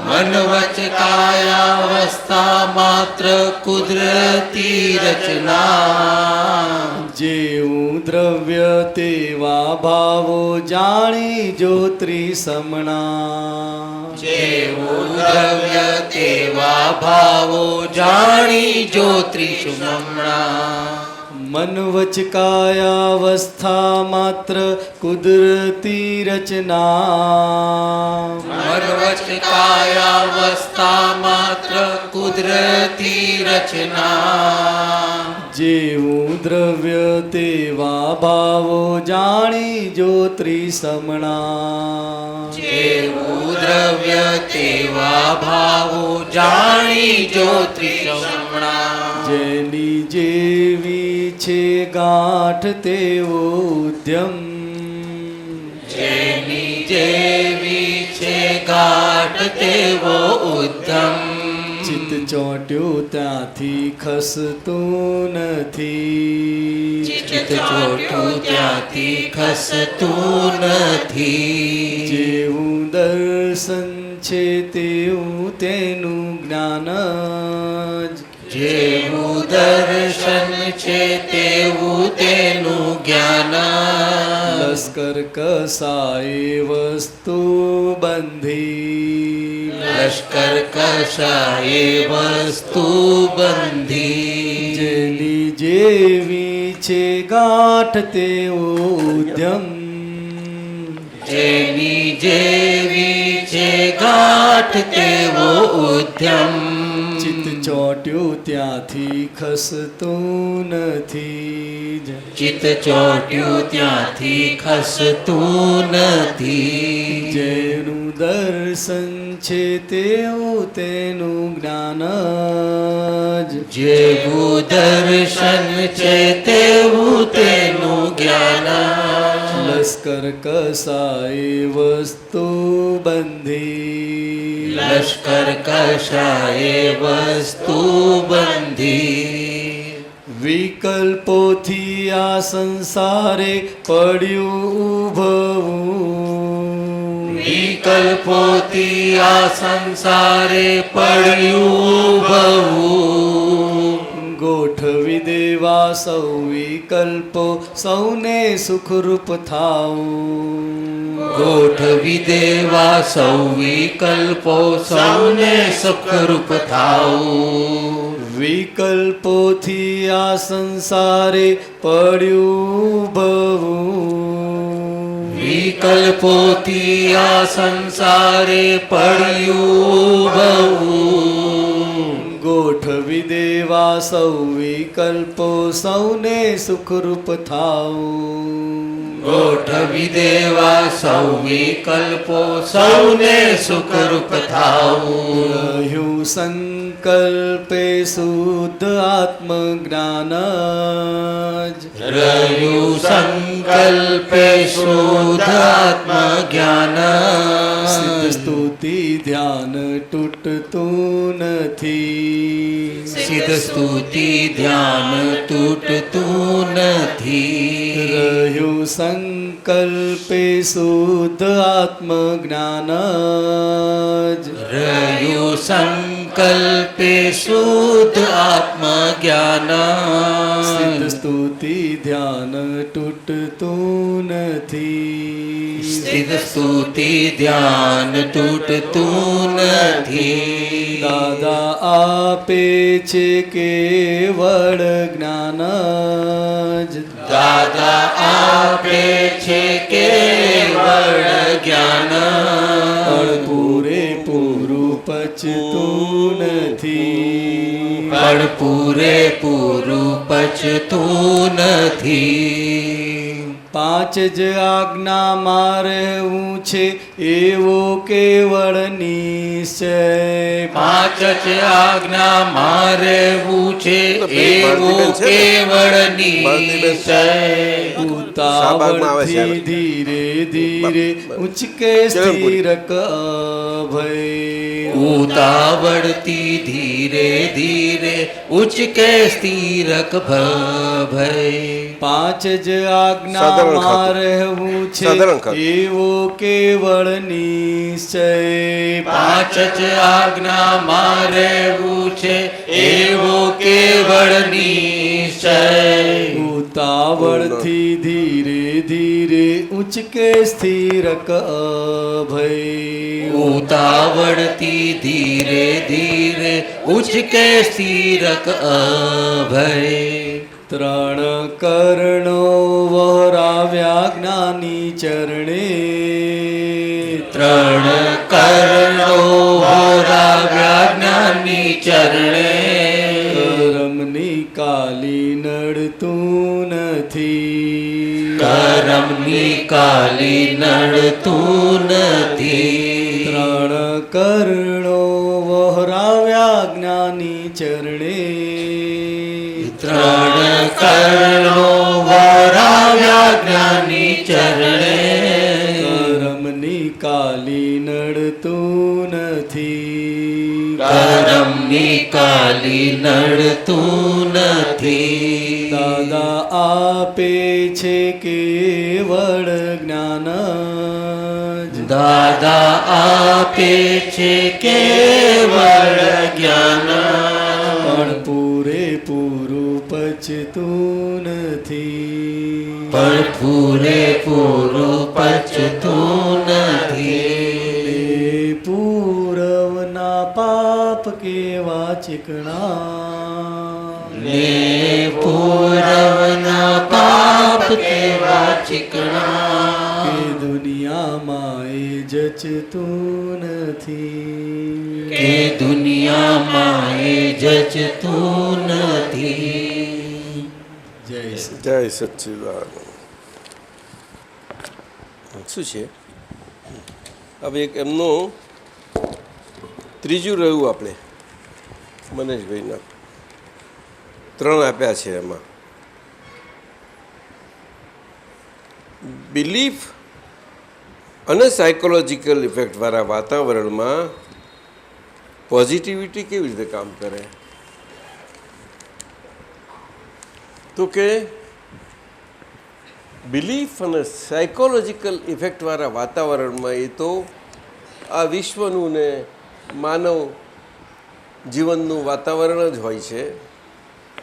મન વચ કાયાવસ્થા માત્ર કુદરતી રચના. જેવું દ્રવ્ય તેવા ભાવો જાણી જો ત્રિસમણા, જેવું દ્રવ્ય તેવા ભાવો જાણી જો ત્રિસમણા. મન વચ કાયાવસ્થા માત્ર કુદરતી રચના, મન વચ કાયાવસ્થા માત્ર કુદરતી રચના. જેવું દ્રવ્ય તેવા ભાવો જાણી જો ત્રિસમણા, જેવું દ્રવ્ય તેવા ભાવો જાણી જો ત્રિસમણા. જેની જેવી છે ગાંઠ તેવો ઉદ્યમ, જેની જેવી છે ગાંઠ તેવો ઉદ્યમ. ચિત્ત ચોટ્યું ત્યાંથી ખસતું નથી, ચિત્ત ચોટ્યું ત્યાંથી ખસતું નથી. જેવું દર્શન છે તેવું તેનું જ્ઞાન જ, જેવું દર્શન છે તેવું તેનું જ્ઞાન. લશ્કર કસાય વસ્તુ બંધી, લશ્કર કસાય વસ્તુ બંધી. જેની જેવી છે ગાંઠ તેવો ઉદ્યમ, જેની જેવી છે ગાંઠ તેવો ઉદ્યમ. ચિત્ત ચોટ્યું ત્યાંથી ખસતું નથી, ચિત્ત ચોટ્યું ત્યાંથી ખસતું નથી. જેનું દર્શન છે તેવું તેનું જ્ઞાન જ, જેવું દર્શન છે તેવું તેનું જ્ઞાન. લશ્કર કસાય વસ્તુ બંધી, લશ્કર કસાય વસ્તુ બંધી. વિકલ્પોથી આ સંસારે પડ્યું ઉભવું, વિકલ્પોથી આ સંસારે પડ્યું ઉભવું. ગોઠવી દેવા દેવા સૌ વિકલ્પો સૌને સુખરૂપ થાવું. ગોઠવી દેવા સૌ વિકલ્પો સૌને સુખરૂપ થાવું. વિકલ્પોથી આ સંસારે પડ્યું ભવું. વિકલ્પોથી આ સંસારે પડ્યું ભવું. ગોઠવી દેવા સૌ વિકલ્પો સૌને સુખરૂપ થાવું. ગોઠવી દેવા સૌ વિકલ્પો સૌને સુખરૂપ થાવું. રહ્યું સંકલ્પે શુદ્ધ આત્મજ્ઞાન જ. રહ્યું સંકલ્પે શુદ્ધ આત્મજ્ઞાન. સિદ્ધ સ્તુતિ ધ્યાન તૂટતું નથી. સિદ્ધ સ્તુતિ ધ્યાન તૂટતું નથી. રહ્યું સંકલ્પે શુદ્ધ આત્મજ્ઞાન જ. રહ્યું સંકલ્પે શુદ્ધ આત્મજ્ઞાન. સિદ્ધ સ્તુતિ ધ્યાન તૂટતું નથી. સિદ્ધ સ્તુતિ ધ્યાન તૂટતું નથી. દાદા આપે છે કેવળ જ્ઞાન જ. દાદા આપે છે કેવળ જ્ઞાન. પણ પૂરેપૂરું પચતું નથી. પણ પૂરેપૂરું પચતું નથી. પાંચ જ આજ્ઞામાં રહેવું છે એવો કેવળ નિશ્ચય. પાંચ જ આજ્ઞામાં રહેવું છે એવો કેવળ નિશ્ચય. ઉતાવળથી ધીરે ધીરે ઉચકે સ્થિરક અભય. ઉતાવળથી ધીરે ધીરે ઉચકે સ્થિરક ભય. પાંચ જ આજ્ઞામાં રહેવું છે એવો કેવળ નિશ્ચય. પાંચ જ આજ્ઞામાં રહેવું છે એવો કેવળ નિશ્ચય. ઉતાવળથી ધીરે ધીરે ઉચકે સ્થિરક અભય. ઉતાવળથી ધીરે ધીરે ઉચકે સ્થિરક અભય. ત્રણ કરણો વહરાવ્યા જ્ઞાની ચરણે. ત્રણ કરણો વહરાવ્યા જ્ઞાની ચરણે. કરમની કાલી નડતું નથી. કરમની કાલી નડતું નથી. ત્રણ કરણો વહરાવ્યા જ્ઞાની ચરણે. ત્રણ કરણો વહરાવ્યા જ્ઞાની ચરણે. કરમની કાલી નડતું નથી. કરમની કાલી નડતું નથી. દાદા આપે છે કેવળ જ્ઞાન જ. દાદા આપે છે કેવળ જ્ઞાન. પણ પૂરેપૂરું પચતું નથી. પણ પૂરેપૂરું પચતું નથી. પૂરવના પાપ કેવા ચીકણા. ને પૂરવના પાપ કેવા ચીકણા. કે દુનિયામાં એ જચતું નથી. કે દુનિયામાં એ જચતું નથી. જય જય સચ્ચિદાનંદ. શું છે હવે એક એમનું ત્રીજું રહ્યું આપણે મનેશભાઈના 3 આપ્યા છે. એમાં બિલીફ અને સાયકોલોજીકલ ઇફેક્ટવાળા વાતાવરણમાં પોઝિટિવિટી કેવી રીતે કામ કરે? તો કે બિલીફ અને સાયકોલોજીકલ ઇફેક્ટવાળા વાતાવરણમાં એ તો આ વિશ્વનું ને માનવ જીવનનું વાતાવરણ જ હોય છે.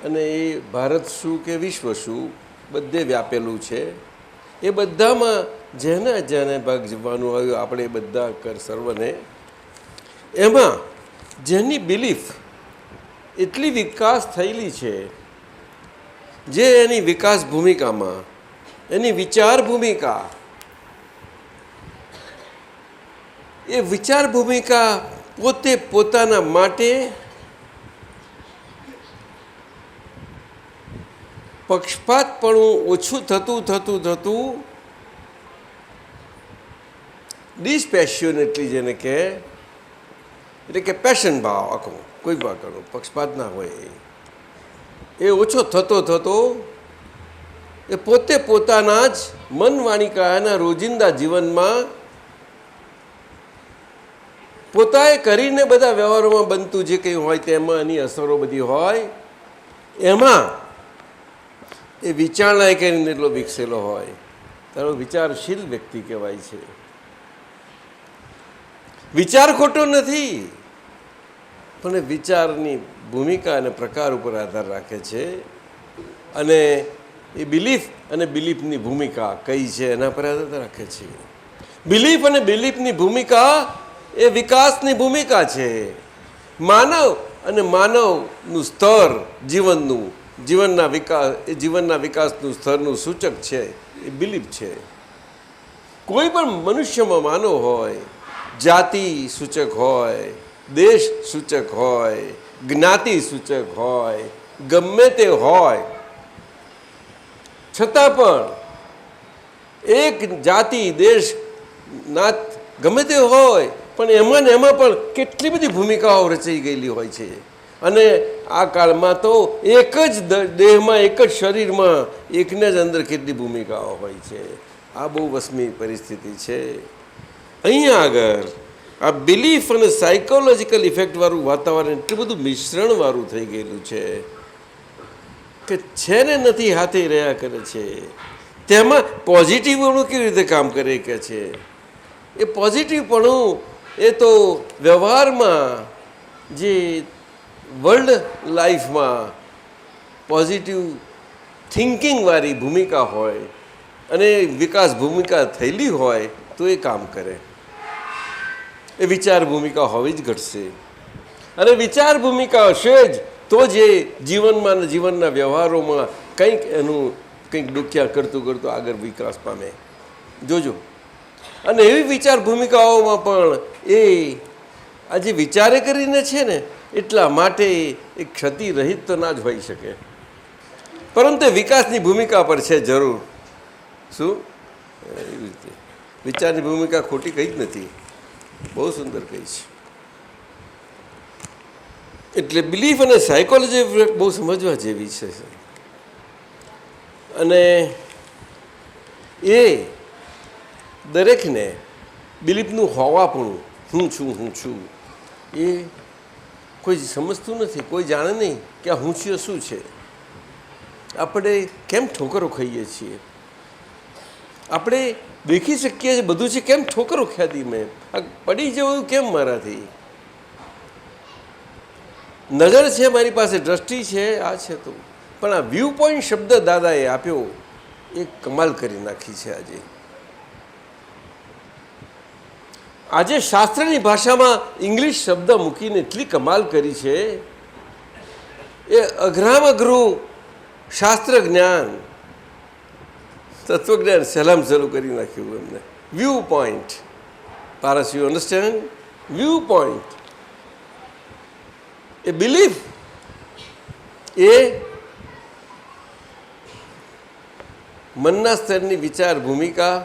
અને એ ભારત શું કે વિશ્વ શું બધે વ્યાપેલું છે. એ બધામાં જેને જેને ભાગ જવાનું આવ્યું આપણે બધા કર સર્વને, એમાં જેની બિલીફ એટલી વિકાસ થયેલી છે, જે એની વિકાસ ભૂમિકામાં એની વિચાર ભૂમિકા, એ વિચાર ભૂમિકા પોતે પોતાના માટે પક્ષપાતપણું ઓછું થતું થતું થતું ડિસ્પેશિયોનેટલી જેને કહે, એટલે કે પેશન ભાવ આખો કોઈ પણ કરો પક્ષપાત ના હોય એ ઓછો થતો થતો એ પોતે પોતાના જ મન વાણી કાયાના રોજિંદા જીવનમાં પોતાએ કરીને બધા વ્યવહારોમાં બનતું જે કંઈ હોય તેમાં એની અસરો બધી હોય, એમાં એ વિચારણા કરીને એટલો વિકસેલો હોય તારો વિચારશીલ વ્યક્તિ કહેવાય છે. વિચાર ખોટો નથી, પણ એ વિચારની ભૂમિકા અને પ્રકાર ઉપર આધાર રાખે છે. અને એ બિલીફ અને બિલીફની ભૂમિકા કઈ છે એના પર આધાર રાખે છે. બિલીફ અને બિલીફની ભૂમિકા એ વિકાસની ભૂમિકા છે. માનવ અને માનવનું સ્તર જીવનનું જીવનના વિકાસનું સ્તરનું સૂચક છે એ બિલીફ છે. કોઈ પણ મનુષ્યમાં માનવ હોય, જાતિ સૂચક હોય, દેશ સૂચક હોય, જ્ઞાતિ સૂચક હોય, ગમે તે હોય, છતાં પણ એક જાતિ દેશ નાત ગમે તે હોય પણ એમાં ને એમાં પણ કેટલી બધી ભૂમિકાઓ રચાઈ ગયેલી હોય છે. અને આ કાળમાં તો એક જ દેહમાં એક જ શરીરમાં એકને જ અંદર કેટલી ભૂમિકાઓ હોય છે. આ બહુ વસમી પરિસ્થિતિ છે. અહીંયા આગળ આ બિલીફ અને સાયકોલોજીકલ ઇફેક્ટવાળું વાતાવરણ એટલું બધું મિશ્રણવાળું થઈ ગયેલું છે કે છે ને નથી હાથે રહ્યા કરે છે. તેમાં પોઝિટિવપણું કેવી રીતે કામ કરે કે છે, એ પોઝિટિવપણું એ તો વ્યવહારમાં જે વર્લ્ડ લાઈફમાં પોઝિટિવ થિંકિંગવાળી ભૂમિકા હોય અને વિકાસ ભૂમિકા થયેલી હોય તો એ કામ કરે. એ વિચાર ભૂમિકા હોવી જ ઘટશે. અને વિચાર ભૂમિકા હશે જ તો જે જીવનમાં અને જીવનના વ્યવહારોમાં કંઈક ડુક્યા કરતું કરતું આગળ વિકાસ પામે. જોજો. અને એવી વિચાર ભૂમિકાઓમાં પણ એ આજે વિચારે કરીને છે ને એટલા માટે એ ક્ષતિ રહિત તો ના જ હોઈ શકે, પરંતુ વિકાસની ભૂમિકા પર છે જરૂર. શું એવી રીતે વિચારની ભૂમિકા ખોટી કંઈ જ નથી, બહુ સુંદર કહી છે. એટલે બિલીફ અને સાયકોલોજી બહુ સમજવા જેવી છે. અને એ દરેકને બિલીફનું હોવાપણું હું છું એ કોઈ સમજતું નથી, કોઈ જાણે નહીં કે આ હું છું શું છે. આપણે કેમ ઠોકરો ખાઈએ છીએ, આપણે દેખી શકીએ છીએ બધું છે, કેમ ઠોકરો ખાધી મેં, આ પડી જવું કેમ મારાથી, નજર છે મારી પાસે, દ્રષ્ટિ છે, આ છે તો પણ આ વ્યૂ પોઈન્ટ શબ્દ દાદાએ આપ્યો એ કમાલ કરી નાખી છે. આજે શાસ્ત્રની ભાષામાં ઇંગ્લિશ શબ્દ મૂકીને એટલી કમાલ કરી છે. એ અઘરામાં અઘરું શાસ્ત્ર જ્ઞાન તત્વજ્ઞાન સહેલામ સહેલું કરી નાખ્યું એમને. View point. Paras, you understand? View point એ બિલીફ એ મનના સ્તરની વિચાર ભૂમિકા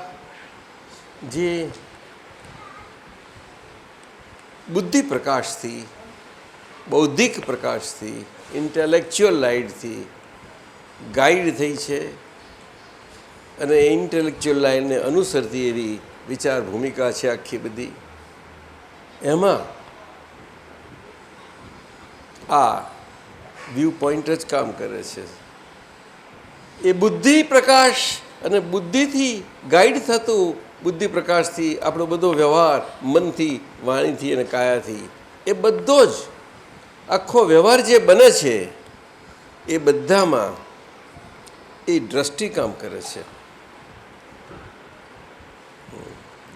જે બુદ્ધિ પ્રકાશથી, બૌદ્ધિક પ્રકાશથી, ઇન્ટેલેક્ચ્યુઅલ લાઇટથી ગાઈડ થઈ છે. અને ઇન્ટેલેક્ચ્યુઅલ લાઇનને અનુસરતી એવી વિચાર ભૂમિકા છે આખી બધી. એમાં આ વ્યૂ પોઈન્ટ જ કામ કરે છે. એ બુદ્ધિ પ્રકાશ અને બુદ્ધિથી ગાઈડ થતું બુદ્ધિ પ્રકાશથી આપણો બધો વ્યવહાર મનથી, વાણીથી અને કાયાથી એ બધો જ આખો વ્યવહાર જે બને છે એ બધામાં એ દ્રષ્ટિ કામ કરે છે.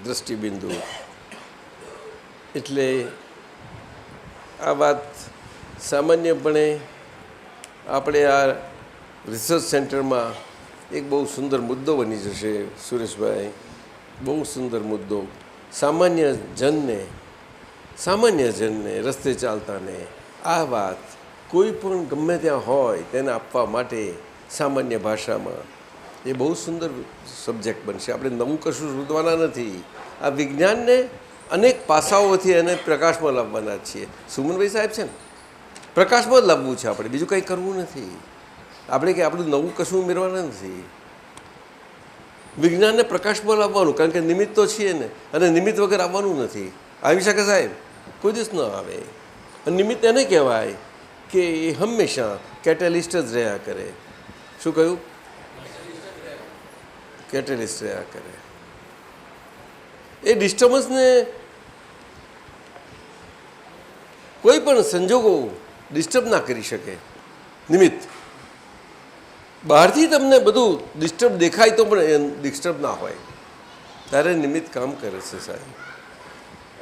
દ્રષ્ટિબિંદુ. એટલે આ વાત સામાન્યપણે આપણે આ રિસર્ચ સેન્ટરમાં એક બહુ સુંદર મુદ્દો બની જશે સુરેશભાઈ, બહુ સુંદર મુદ્દો. સામાન્ય જનને રસ્તે ચાલતાને આ વાત કોઈ પણ ગમે ત્યાં હોય તેને આપવા માટે સામાન્ય ભાષામાં એ બહુ સુંદર સબ્જેક્ટ બનશે. આપણે નવું કશું શોધવાના નથી. આ વિજ્ઞાનને અનેક પાસાઓથી એને પ્રકાશમાં લાવવાના છીએ. સુમનભાઈ સાહેબ છે ને, પ્રકાશમાં જ લાવવું છે આપણે, બીજું કંઈ કરવું નથી. આપણે કે આપણું નવું કશું ઉમેરવાના નથી. વિજ્ઞાનને પ્રકાશમાં લાવવાનું, કારણ કે નિમિત્ત તો છીએ ને, અને નિમિત્ત વગર આવવાનું નથી. આવી શકે સાહેબ? કોઈ દિવસ ન આવે. અને નિમિત્ત એને કહેવાય કે એ હંમેશા કેટેલિસ્ટ જ રહ્યા કરે. શું કહ્યું? કેટેલિસ્ટ રહ્યા કરે. એ ડિસ્ટર્બન્સને કોઈ પણ સંજોગો ડિસ્ટર્બ ના કરી શકે. નિમિત્ત બહારથી તમને બધું ડિસ્ટર્બ દેખાય તો પણ ડિસ્ટર્બ ના હોય, ત્યારે નિમિત્ત કામ કરે છે સાહેબ.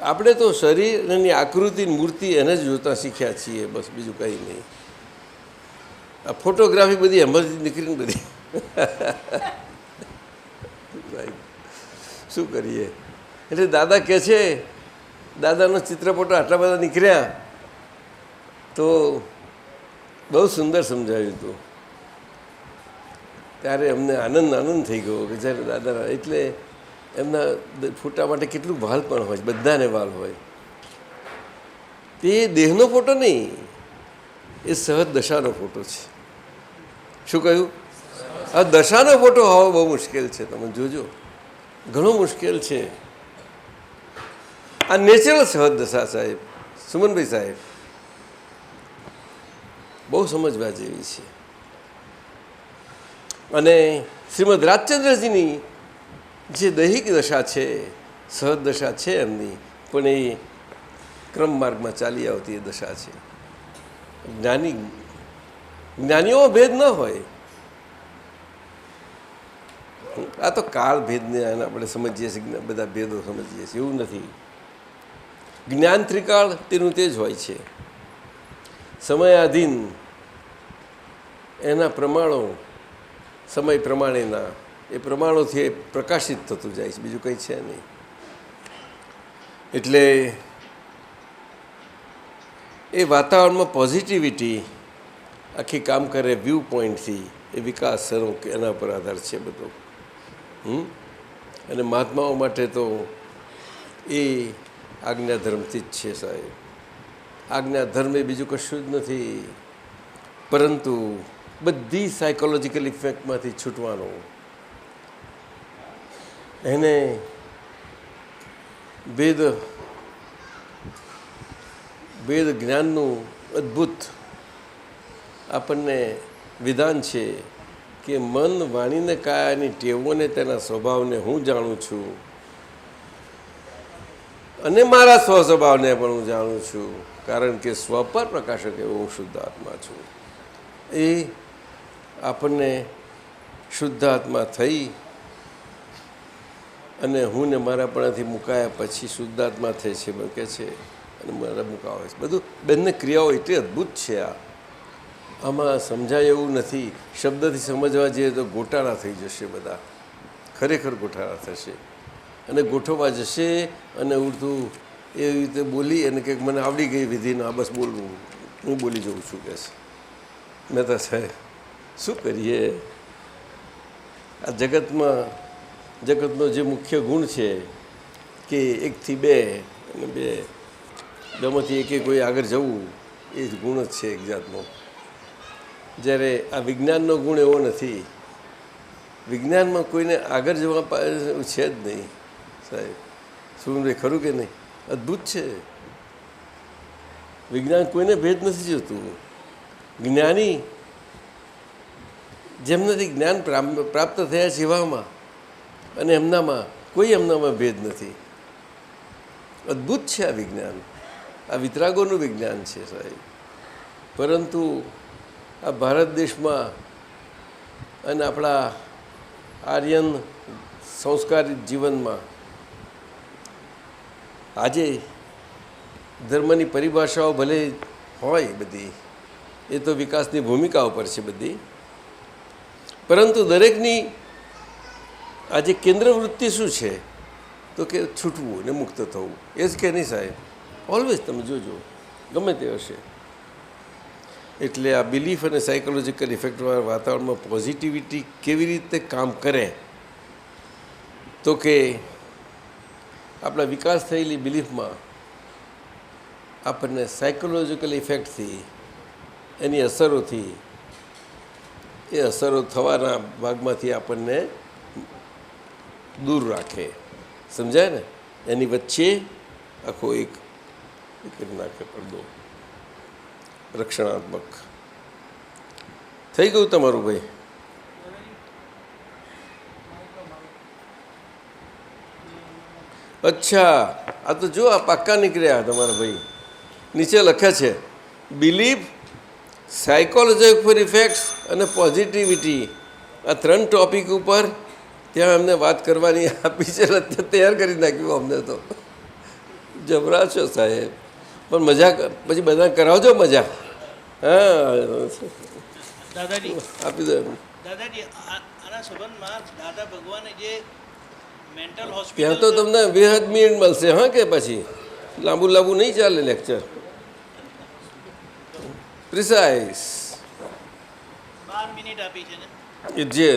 આપણે તો શરીરની આકૃતિ મૂર્તિ એને જ જોતા શીખ્યા છીએ, બસ બીજું કંઈ નહીં. આ ફોટોગ્રાફી બધી એમાંથી નીકળીને બધી શું કરીએ. એટલે દાદા કહે છે, દાદાનો ચિત્રપટો આટલા બધા નીકળ્યા તો બહુ સુંદર સમજાવ્યું હતું. ત્યારે અમને આનંદ થઈ ગયો કે જ્યારે દાદા, એટલે એમના ફોટા માટે કેટલું વાલ પણ હોય, બધાને વાલ હોય. તે દેહનો ફોટો નહીં, એ સહજ દશાનો ફોટો છે. શું કહ્યું? આ દશાનો ફોટો હોવો બહુ મુશ્કેલ છે. તમે જોજો, ઘણો મુશ્કેલ છે. આ નેચરલ સહજ દશા સાહેબ, સુમનભાઈ સાહેબ, બહુ સમજવા જેવી છે. અને શ્રીમદ રાજચંદ્રજીની જે દૈહિક દશા છે, સહજ દશા છે એમની, પણ એ ક્રમ માર્ગમાં ચાલી આવતી એ દશા છે. જ્ઞાનીઓમાં ભેદ ન હોય. આ તો કાળ ભેદને આપણે સમજીએ છીએ, બધા ભેદો સમજીએ છીએ, એવું નથી. જ્ઞાન ત્રિકાળ તેનું તે જ હોય છે. સમયાધીન એના પ્રમાણો, સમય પ્રમાણેના એ પ્રમાણોથી એ પ્રકાશિત થતું જાય છે, બીજું કંઈ છે નહીં. એટલે એ વાતાવરણમાં પોઝિટિવિટી આખી કામ કરે વ્યૂ પોઈન્ટથી. એ વિકાસ એના પર આધાર છે બધો. અને મહાત્માઓ માટે તો એ આજ્ઞાધર્મથી જ છે સાહેબ. આજ્ઞાધર્મ એ બીજું કશું જ નથી, પરંતુ બધી સાયકોલોજીકલ ઇફેક્ટમાંથી છૂટવાનો, એને વેદ જ્ઞાનનું અદ્ભુત આપણને વિધાન છે કે મન, વાણીને, કાયાની ટેવોને, તેના સ્વભાવને હું જાણું છું, અને મારા સ્વસ્વભાવને પણ હું જાણું છું, કારણ કે સ્વ પર પ્રકાશક એવો હું શુદ્ધ આત્મા છું. એ આપણને શુદ્ધ આત્મા થઈ અને હું ને મારાપણાથી મુકાયા પછી શુદ્ધાત્મા થઈ છે મને કહે છે, અને મારા મુકાવે છે. બધું બંને ક્રિયાઓ એટલી અદ્ભુત છે. આમાં સમજાય એવું નથી. શબ્દથી સમજવા જઈએ તો ગોટાળા થઈ જશે બધા, ખરેખર ગોટાળા થશે. અને ગોઠવવા જશે અને ઉડતું એવી રીતે બોલી અને કંઈક મને આવડી ગઈ વિધિને, આ બસ બોલવું, હું બોલી જઉં છું કે છે. મેં તો સાહેબ શું કરીએ. આ જગતનો જે મુખ્ય ગુણ છે કે 1 થી 2 અને 2માંથી એકે કોઈ આગળ જવું, એ જ ગુણ જ છે એક જાતનો. જ્યારે આ વિજ્ઞાનનો ગુણ એવો નથી. વિજ્ઞાનમાં કોઈને આગળ જવા છે જ નહીં સાહેબ. શું ખરું કે નહીં? અદ્ભુત છે વિજ્ઞાન. કોઈને ભેદ નથી જોતું. જ્ઞાની જેમનાથી જ્ઞાન પ્રાપ્ત થયા છે એવામાં, અને એમનામાં ભેદ નથી. અદ્ભુત છે આ વિજ્ઞાન. આ વિતરાગોનું વિજ્ઞાન છે સાહેબ. પરંતુ આ ભારત દેશમાં અને આપણા આર્યન સંસ્કારિત જીવનમાં આજે ધર્મની પરિભાષાઓ ભલે હોય બધી, એ તો વિકાસની ભૂમિકા ઉપર છે બધી, પરંતુ દરેકની આજે કેન્દ્ર વૃત્તિ શું છે તો કે છૂટવું ને મુક્ત થવું. એ જ કે નહીં સાહેબ? ઓલવેઝ તમે જોજો ગમે તે હશે. એટલે આ બિલીફ અને સાયકોલોજીકલ ઇફેક્ટવાળા વાતાવરણમાં પોઝિટિવિટી કેવી રીતે કામ કરે તો કે આપણા વિકાસ થયેલી બિલીફમાં આપણને સાયકોલોજીકલ ઇફેક્ટથી, એની અસરોથી, એ અસરો થવાના ભાગમાંથી આપણને દૂર રાખે. સમજાય ને? એની વચ્ચે આખો એક કરી નાખે પડદો, રક્ષણાત્મક. થઈ ગયું તમારું ભાઈ? અચ્છા, આ તો જો આ પાક્કા નીકળ્યા તમારા ભાઈ. નીચે લખે છે બિલીફ, સાયકોલોજી ઉપર ઇફેક્ટ્સ અને પોઝિટિવિટી. આ 3 ટોપિક ઉપર ત્યાં અમને વાત કરવાની આપી છે, તૈયાર કરી નાખ્યું અમને તો. જબરા છો સાહેબ, પણ મજા પછી બધા કરાવજો મજા. હા દાદાજી આપી દો. દાદાજી આના સંબંધમાં દાદા ભગવાને જે મેન્ટલ હોસ્પિટલ ત્યાં તો તમને 2 મિનિટ મળશે. હા કે પછી લાંબુ લાંબુ નહીં ચાલે લેક્ચર. પ્રિસાઇઝ 12 મિનિટ આપી છે ને એ જે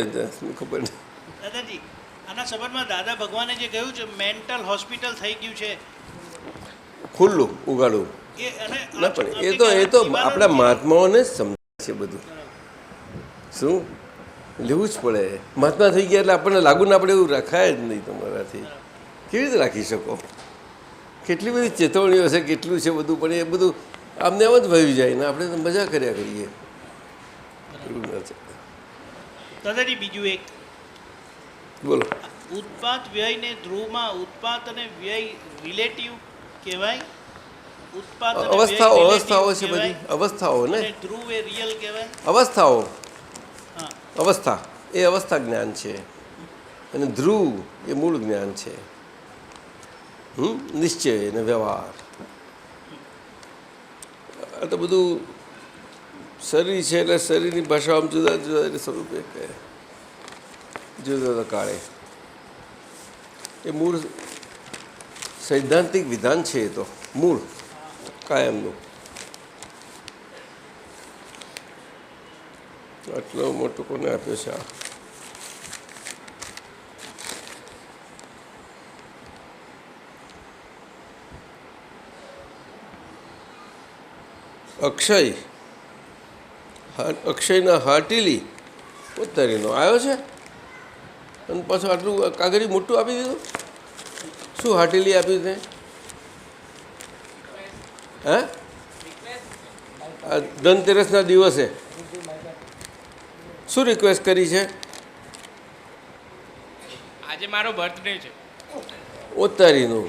ખબર નહીં. દાદાજી આના સંબંધમાં દાદા ભગવાને જે કહ્યું છે મેન્ટલ હોસ્પિટલ થઈ ગયું છે ખુલ્લું ઉગાડું એ અને ના, પણ એ તો આપણા મહાત્માઓને જ સમજાય છે બધું. શું લેવું જ પડે. મહાત્મા થઈ ગયા એટલે આપણને લાગુ ના પડે એવું રખાય જ નહીં તમારાથી. કેવી રીતે રાખી શકો? કેટલી બધી ચેતવણીઓ છે, કેટલું છે બધું, પણ એ બધું આમને આમ જ વહી જાય ને આપણે તો મજા કર્યા કરીએ. એવું ના છે. દાદાજી બીજું એક બોલો. ઉત્પાદ વ્યયને ધ્રુવમાં ઉત્પાદ અને વ્યય રિલેટિવ કહેવાય. ઉત્પાદ અને વ્યય અવસ્થાઓ relative અવસ્થાઓ છે બધી કહેવાય. અવસ્થાઓ ને અને ધ્રુવ એ રિયલ કહેવાય. અવસ્થાઓ. હા અવસ્થા એ અવસ્થા જ્ઞાન છે અને ધ્રુવ એ મૂળ જ્ઞાન છે. નિશ્ચય અને વ્યવહાર આ તો બધું શરીર છે એટલે શરીરની ભાષામાં જુદા જુદા સ્વરૂપે કહે, જુદા જુદા કાળે. એ મૂળ સૈદ્ધાંતિક વિધાન છે. એ તો મૂળ કાયમનું. આટલો મોટો કોને આપ્યો છે આ? અક્ષય, અક્ષયના હાર્ટીલી ઉત્તરીનો આવ્યો છે અને પાછું આટલું કાગળી મોટું આપી દીધું. શું હાર્ટીલી આપી દે? હે? આ ધનતેરસના દિવસે શું રિક્વેસ્ટ કરી છે? આજે મારો બર્થડે છે. ઉત્તરીનું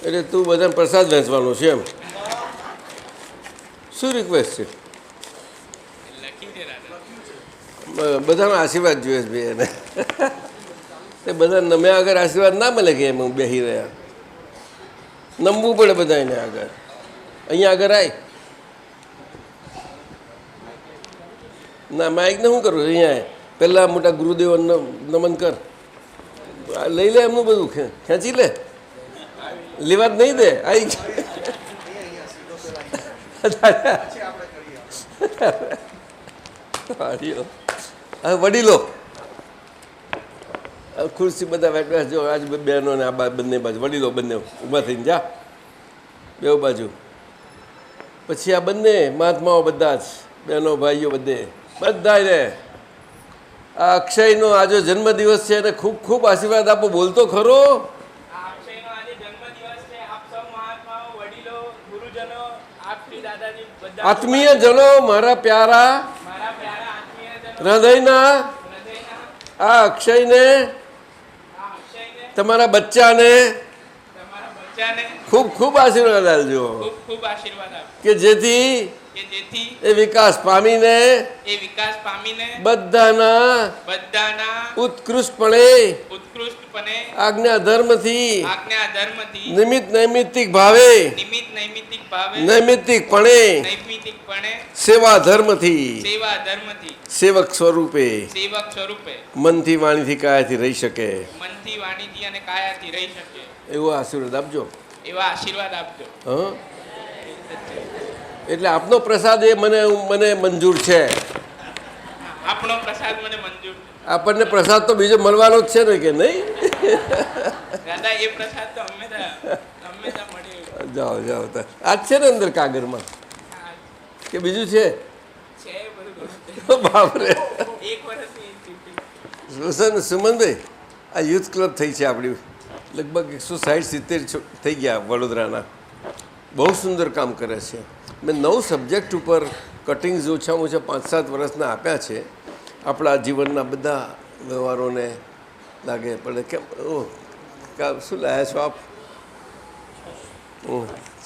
એટલે તું બધાને પ્રસાદ વહેંચવાનો છે એમ? શું રિક્વેસ્ટ છે? બધાના આશીર્વાદ જોઈએ છે ભાઈ એને. એ બધા નમ્યા આગળ આશીર્વાદ ના મળે કે એમ બેસી રહ્યા. નમવું પડે બધા એને આગળ. અહીંયા આગળ આય. ના માઇકને શું કરું? અહીંયા પહેલાં મોટા ગુરુદેવ નમન કર. લઈ લે એમનું બધું, ખેંચી લે. લેવા જ નહીં દે. આવી વડીલો ખુરશી બધા બેઠા જો આજ બહેનો ને આ બંને બાજુ વડીલો બંને ઊભા થઈને જા બે બાજુ. પછી આ બંને મહાત્માઓ બધા જ બહેનો ભાઈઓ બધે બધા ને આ અક્ષયનો આજે જન્મદિવસ છે અને ખૂબ ખૂબ આશીર્વાદ આપો. બોલતો ખરો. આત્મીય જનો મારા પ્યારા હૃદયના આ અક્ષયને તમારા બચ્ચાને ખૂબ ખૂબ આશીર્વાદ આપજો કે જેથી કે જેથી એ વિકાસ પામીને એ વિકાસ પામીને બધાના ઉત્કૃષ્ટપણે ઉત્કૃષ્ટપણે આજ્ઞા ધર્મથી આજ્ઞા ધર્મથી નૈમિત્તિક ભાવે નૈમિત્તિક ભાવે નૈમિત્તિકપણે સેવા ધર્મથી સેવક સ્વરૂપે મનથી વાણીથી કાયાથી રહી શકે અને કાયાથી રહી શકે એવો આશીર્વાદ આપજો. એવા આશીર્વાદ આપજો. હા, એટલે આપનો પ્રસાદ એ મને મંજૂર છે. આપણો પ્રસાદ મને મંજૂર. આપણને પ્રસાદ તો બીજો મળવાનો જ છે ને કે નહીં? દાદા એ પ્રસાદ તો હંમેશા મળે. જાઓ જાઓ, આજ છે ને અંદર કાગળમાં કે બીજું છે? બાપરે. સુમનભાઈ, આ યુથ ક્લબ થઈ છે આપણી, લગભગ 160-70 થઈ ગયા વડોદરાના. બહુ સુંદર કામ કરે છે. મેં 9 સબ્જેક્ટ ઉપર કટિંગ્સ ઓછામાં ઓછા 5-7 વર્ષના આપ્યા છે. આપણા જીવનના બધા વ્યવહારોને લાગે પડે કેમ શું લાયા છો આપ?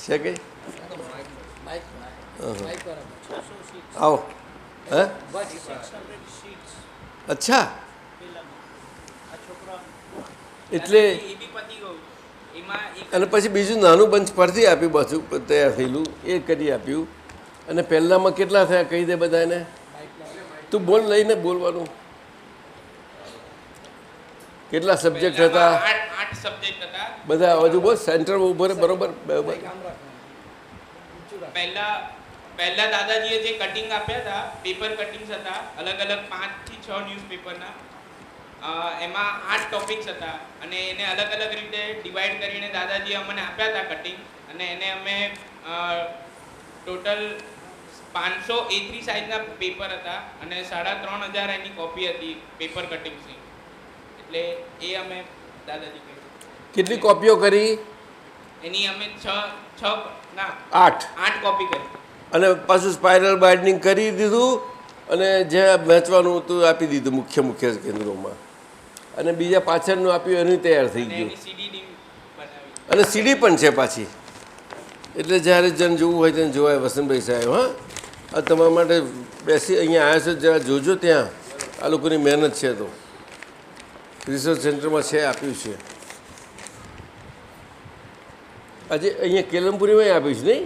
છે કઈ? આવો. હે, અચ્છા, એટલે અને પછી બીજું નાનું બંચ ફરતી આપ્યું, પાછું તૈયાર થયેલું એ કરી આપ્યું. અને પહેલાંમાં કેટલા થયા કહી દે બધાને. તું બોલ, લઈને બોલવાનું. કેટલા સબ્જેક્ટ હતા? 8 સબ્જેક્ટ હતા બધા. હજુ બહુ સેન્ટરમાં ઉભો રહે. બરોબર. પહેલા દાદાજીએ જે કટિંગ આપ્યા હતા, પેપર કટિંગ્સ હતા, અલગ અલગ 5 થી 6 ન્યૂઝપેપરના. એમાં 8 ટોપિક્સ હતા અને એને અલગ અલગ રીતે ડિવાઈડ કરીને દાદાજીએ અમને આપ્યા હતા કટિંગ. અને એને અમે ટોટલ 500 A3 સાઇઝના પેપર હતા અને 3500 એની કોપી હતી પેપર કટિંગ્સની. એટલે એ અમે દાદાજી કહ્યું. કેટલી કોપીઓ કરી? એની અમે 8 કોપી કરી. અને પાછું સ્પાઇરલ બાઇન્ડિંગ કરી દીધું અને જે વેચવાનું હતું આપી દીધું મુખ્ય કેન્દ્રોમાં. અને બીજા પાછળનું આપ્યું એનું તૈયાર થઈ ગયું. અને સીડી પણ છે પાછી. એટલે જ્યારે જન જોવું હોય તેને જોવાય. વસંતભાઈ સાહેબ, હા, આ તમારા માટે બેસી અહીંયા આવ્યા છો, જરા જોજો. ત્યાં આ લોકોની મહેનત છે. તો રિસર્ચ સેન્ટરમાં છે, આપ્યું છે. આજે અહીંયા કેલમપુરીમાં આપ્યું છે નહીં?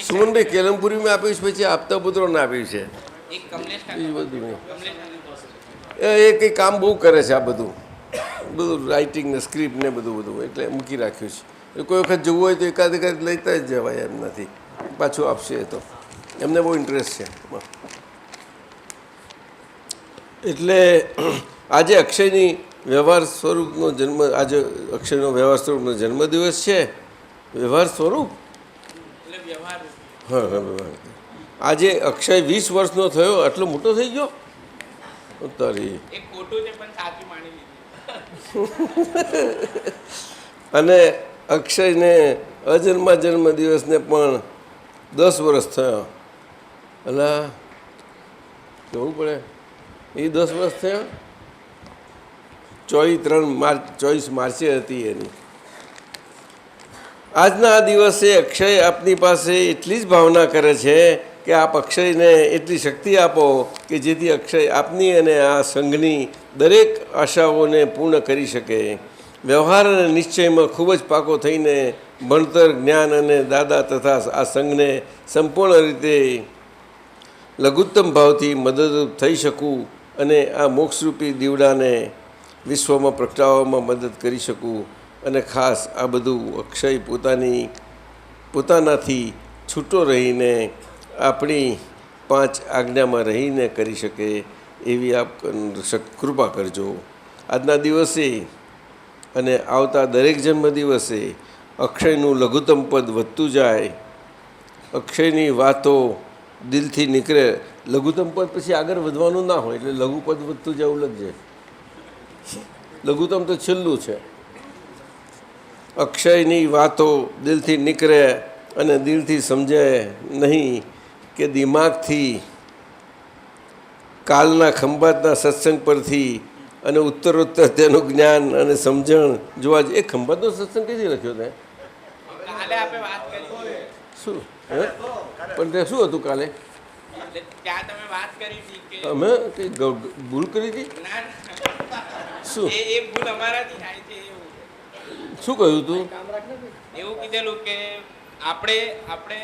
સુમનભાઈ, કેલમપુરીમાં આપ્યું છે, પછી આપતા પુત્રોને આપ્યું છે. બધું નહીં. એ કંઈ કામ બહુ કરે છે. આ બધું રાઇટિંગ ને સ્ક્રિપ્ટ ને બધું એટલે મૂકી રાખ્યું છે. કોઈ વખત જોવું હોય તો એકાદ લેતા જ જવાય એમ નથી. પાછું આપશે. એ તો એમને બહુ ઇન્ટરેસ્ટ છે. એટલે આજે અક્ષયની વ્યવહાર સ્વરૂપનો જન્મ, આજે અક્ષયનો વ્યવહાર સ્વરૂપનો જન્મદિવસ છે. વ્યવહાર સ્વરૂપ, હા હા, વ્યવહાર. આજે અક્ષય 20 વર્ષનો થયો. આટલો મોટો થઈ ગયો તારી. અને અક્ષયને અજન્મા જન્મદિવસને પણ 10 વર્ષ થયા. અલા, કહેવું પડે. એ 10 વર્ષ થયા. 24 માર્ચે હતી એની. આજના આ દિવસે અક્ષય આપની પાસે એટલી જ ભાવના કરે છે કે આપ અક્ષયને એટલી શક્તિ આપો કે જેથી અક્ષય આપની અને આ સંઘની દરેક આશાઓને પૂર્ણ કરી શકે. વ્યવહાર અને નિશ્ચયમાં ખૂબ જ પાકો થઈને ભણતર, જ્ઞાન અને દાદા તથા આ સંઘને સંપૂર્ણ રીતે લઘુત્તમ ભાવથી મદદરૂપ થઈ શકું અને આ મોક્ષરૂપી દીવડાને વિશ્વમાં પ્રગટાવવામાં મદદ કરી શકું. અને ખાસ આ બધું અક્ષય પોતાનાથી છૂટો રહીને આપણી 5 આજ્ઞામાં રહીને કરી શકે એવી આપ કૃપા કરજો. આજના દિવસે અને આવતા દરેક જન્મદિવસે અક્ષયનું લઘુત્તમ પદ વધતું જાય. અક્ષયની વાતો દિલથી નીકળે. લઘુત્તમ પદ પછી આગળ વધવાનું ના હોય એટલે લઘુપદ વધતું જવું લગજે. લઘુત્તમ તો છેલ્લું છે. અક્ષયની વાતો દિલથી નીકળે અને દિલથી સમજે નહીં કે દિમાગથી કાલના ખંભાતના સત્સંગ પરથી અને ઉત્તરોત્તર તેનું જ્ઞાન અને સમજણ જોવા જ. એ ખંભાતનો સત્સંગ કઈથી લખ્યો તે? શું? પણ તે શું હતું કાલે? એટલે ત્યાં તમે વાત કરી હતી કે અમે કંઈ ભૂલ કરી હતી? ના શું એ ભૂલ અમારાથી થાય છે એવું શું કહ્યું તું? એવું કીધેલું કે આપણે આપણે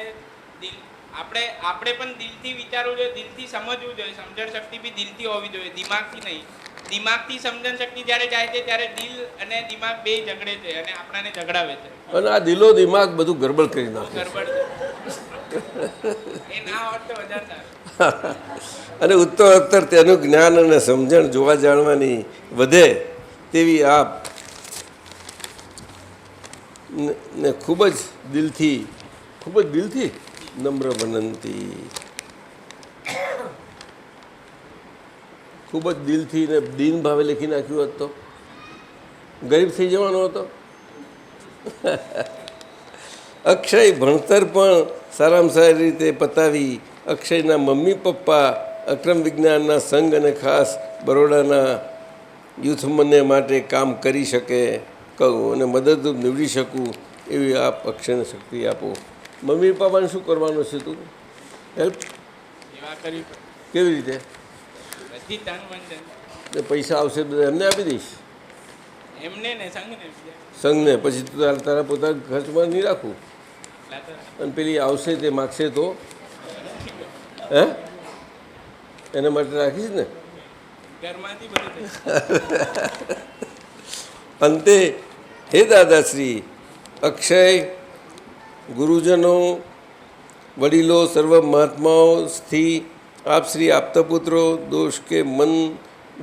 દિલ આપણે પણ દિલથી વિચારવું જોઈએ, દિલથી સમજવું જોઈએ. સમજણ શક્તિ બી દિલથી હોવી જોઈએ, દિમાગથી નહીં. દિમાગથી સમજણ શક્તિ જ્યારે જાય છે ત્યારે દિલ અને દિમાગ બે ઝઘડે છે અને આપણાને ઝઘડાવે છે. અને આ દિલો દિમાગ બધું ગરબડ કરી નાખે. ગરબડ એ ના હોત તો વધારે સારું. અને ઉત્તરોત્તર તેનું જ્ઞાન અને સમજણ જોવા જાણવાની વધે તેવી આપ ને ખૂબ જ દિલથી નમ્ર વિનંતી, ખૂબ જ દિલથી ને દીન ભાવે લખી નાખ્યું હોત તો ગરીબ થઈ જવાનો હતો. અક્ષય ભણતર પણ સારામાં સારી રીતે પતાવી અક્ષયના મમ્મી પપ્પા અક્રમ વિજ્ઞાનના સંઘ અને ખાસ બરોડાના યુથમને માટે કામ કરી શકે કહું અને મદદરૂપ નીવડી શકું એવી આપ અક્ષયને શક્તિ આપો. મમ્મી પપ્પાને શું કરવાનું છે તું? હેલ્પ એવા કરી કેવી રીતે? બધી તન મન ને પૈસા આવશે બધા એમને આપી દઈશ? એમને ને સંઘને સંઘને પછી તું તારા પોતાના ખર્ચમાં નહીં રાખું. અને પેલી આવશે તે માગશે તો હે એના માટે રાખીશ ને. ઘરમાંથી બધું અંતે હે દાદાશ્રી, અક્ષય ગુરુજનો વડીલો સર્વ મહાત્માઓથી આપ શ્રી આપતા પુત્રો દોષ કે મન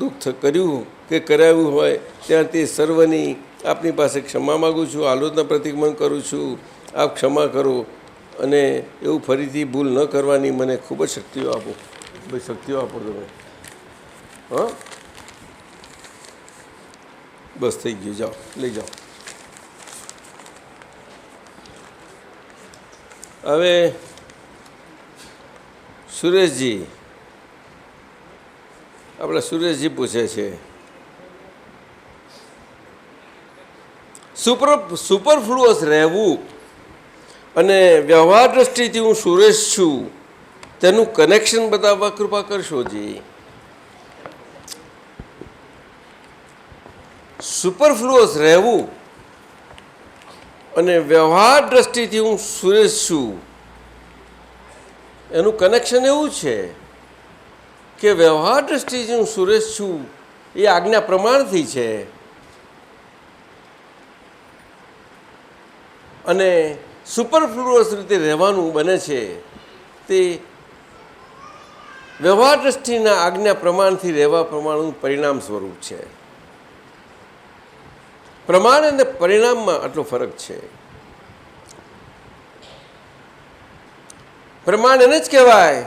દુઃખ કર્યું કે કરાવ્યું હોય ત્યાં તે સર્વની આપની પાસે ક્ષમા માગું છું, આલોચના પ્રતિક્રમણ કરું છું. આપ ક્ષમા કરો અને એવું ફરીથી ભૂલ ન કરવાની મને ખૂબ જ શક્તિઓ આપો. ભાઈ શક્તિઓ આપો તમે. હા બસ થઈ ગયું, જાઓ લઈ જાઓ. હવે સુરેશજી, આપણા સુરેશજી પૂછે છે સુપરફ્લુઅસ રહેવું અને વ્યવહાર દ્રષ્ટિથી હું સુરેશ છું તેનું કનેક્શન બતાવવા કૃપા કરશો જી. સુપરફ્લુઅસ રહેવું અને વ્યવહાર દ્રષ્ટિથી હું સુરેશ છું એનું કનેક્શન એવું છે કે વ્યવહાર દ્રષ્ટિથી હું સુરેશ છું એ આજ્ઞા પ્રમાણથી છે અને સુપરફ્લુઅસ રીતે રહેવાનું બને છે તે વ્યવહાર દ્રષ્ટિના આજ્ઞા પ્રમાણથી રહેવા પ્રમાણનું પરિણામ સ્વરૂપ છે. પ્રમાણ અને પરિણામમાં આટલો ફરક છે. પ્રમાણ એને જ કહેવાય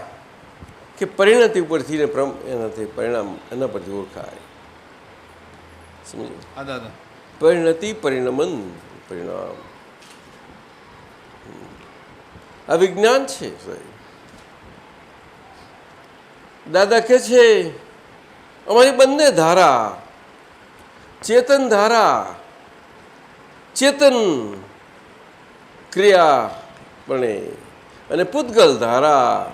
કે પરિણતિ ઉપરથી ને એનાથી પરિણામ એના પરથી ઓળખાય. સમજો? પરિણતિ પરિણમન પરિણામ આ વિજ્ઞાન છે. દાદા કહે છે અમારી બંને ધારા ચેતન ધારા ચેતન ક્રિયાપણે અને પૂતગલ ધારા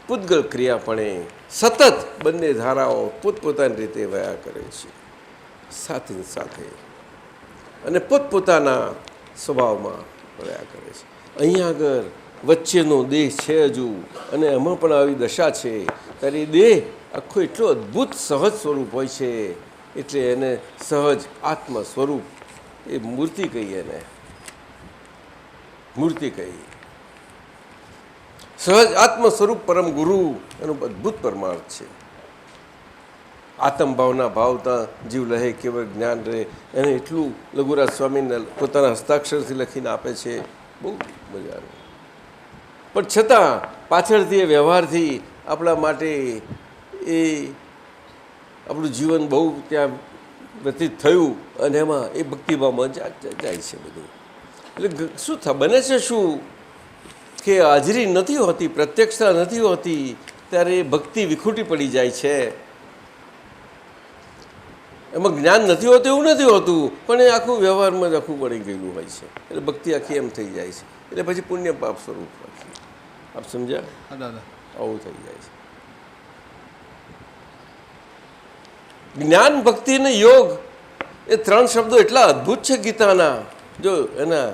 પૂતગલ ક્રિયાપણે સતત બંને ધારાઓ પોતપોતાની રીતે વયા કરે છે સાથે સાથે અને પોતપોતાના સ્વભાવમાં વયા કરે છે. અહીંયા આગળ વચ્ચેનો દેહ છે હજુ અને એમાં પણ આવી દશા છે ત્યારે એ દેહ આખો એટલો અદ્ભુત સહજ સ્વરૂપ હોય છે એટલે એને સહજ આત્મ સ્વરૂપ એ મૂર્તિ કહીએ એને મૂર્તિ કહીએ. સહજ આત્મ સ્વરૂપ પરમ ગુરુ એનું અદ્ભુત પરમાર્થ છે. આત્મભાવના ભાવતા જીવ લહે કેવળ જ્ઞાન રહે એને એટલું લઘુરાજ સ્વામીને પોતાના હસ્તાક્ષરથી લખીને આપે છે. બહુ મજાનું. પણ છતાં પાછળથી એ વ્યવહારથી આપણા માટે એ આપણું જીવન બહુ ત્યાં વ્યતીત થયું અને એમાં એ ભક્તિભાવમાં જાય છે બધું. એટલે શું બને છે શું કે હાજરી નથી હોતી, પ્રત્યક્ષતા નથી હોતી ત્યારે એ ભક્તિ વિખૂટી પડી જાય છે. એમાં જ્ઞાન નથી હોતું એવું નથી હોતું પણ એ આખું વ્યવહારમાં જ આખું પડી ગયેલું હોય છે એટલે ભક્તિ આખી એમ થઈ જાય છે. એટલે પછી પુણ્ય પાપ સ્વરૂપ રાખી આપ સમજ્યા? હા દાદા. આવું થઈ જાય છે. જ્ઞાન, ભક્તિ અને યોગ એ 3 શબ્દો એટલા અદ્ભુત છે ગીતાના. જો એના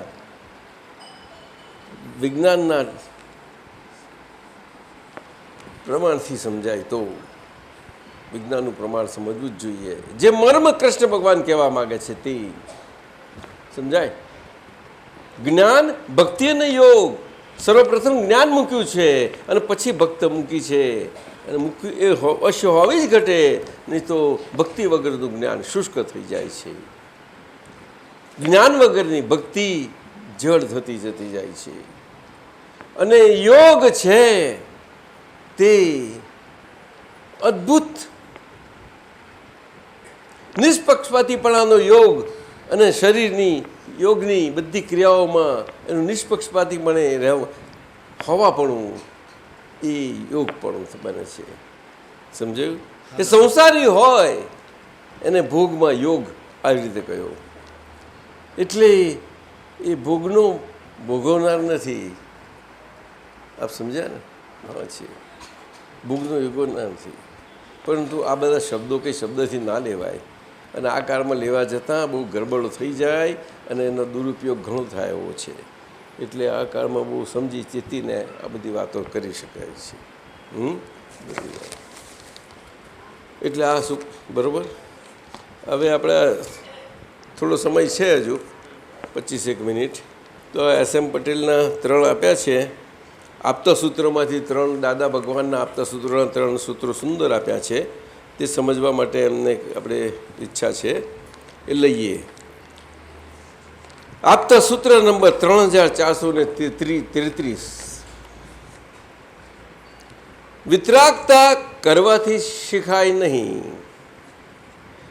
વિજ્ઞાનના પ્રમાણથી સમજાય તો વિજ્ઞાનનું પ્રમાણ સમજવું જ જોઈએ. જે મર્મ કૃષ્ણ ભગવાન કહેવા માંગે છે તે સમજાય. જ્ઞાન, ભક્તિ અને યોગ. સર્વપ્રથમ જ્ઞાન મૂક્યું છે અને પછી ભક્ત મૂકી છે. અને મૂક્યું એ અવશ્ય હોવી જ ઘટે, નહીં તો ભક્તિ વગરનું જ્ઞાન શુષ્ક થઈ જાય છે. જ્ઞાન વગરની ભક્તિ જળ થતી જતી જાય છે. અને યોગ છે તે અદ્ભુત નિષ્પક્ષપાતીપણાનો યોગ અને શરીરની યોગની બધી ક્રિયાઓમાં એનું નિષ્પક્ષપાતીપણે હોવાપણું એ યોગપણું બને છે. સમજાયું? કે સંસારી હોય એને ભોગમાં યોગ આવી રીતે કહ્યો. એટલે એ ભોગનો ભોગવનાર નથી. આપ સમજ્યા ને? હા છે, ભોગનો યોગવનાર નથી. પરંતુ આ બધા શબ્દો કંઈ શબ્દથી ના લેવાય અને આ કાળમાં લેવા જતાં બહુ ગરબડો થઈ જાય અને એનો દુરુપયોગ ઘણો થાય એવો છે. એટલે આ કાળમાં બહુ સમજી ચેતીને આ બધી વાતો કરી શકાય છે. એટલે આ શું બરાબર. હવે આપણે થોડો સમય છે હજુ 25 મિનિટ. તો SM પટેલના 3 આપ્યા છે. આપતા સૂત્રોમાંથી 3 દાદા ભગવાનના આપતા સૂત્રોના 3 સૂત્રો સુંદર આપ્યા છે. તે સમજવા માટે એમને આપણે ઈચ્છા છે એ લઈએ. આપતા સૂત્ર નંબર 3433. વિતરાગતા કરવાથી શીખાય નહીં,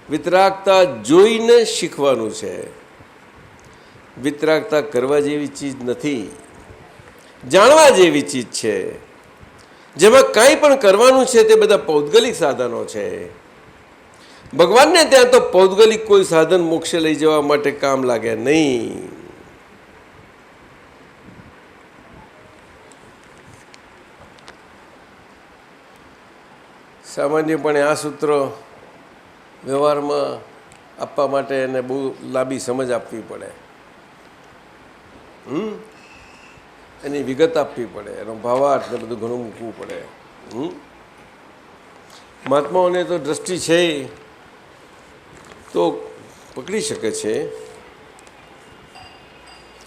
વિતરાગતા જોઈને શીખવાનું છે. વિતરાગતા કરવા જેવી ચીજ નથી, જાણવા જેવી ચીજ છે. જેમાં કંઈ પણ કરવાનું છે તે બધા પૌદ્ગલિક સાધનો છે. ભગવાનને ત્યાં તો પૌદ્ગલિક કોઈ સાધન મોક્ષે લઈ જવા માટે કામ લાગે નહીં. સામાન્યપણે આ સૂત્ર વ્યવહારમાં આપવા માટે એને બહુ લાંબી સમજ આપવી પડે, એની વિગત આપવી પડે, એનો ભાવાર્થ ને બધું ઘણું મૂકવું પડે. મહાત્માઓને તો દ્રષ્ટિ છે તો પકડી શકે છે.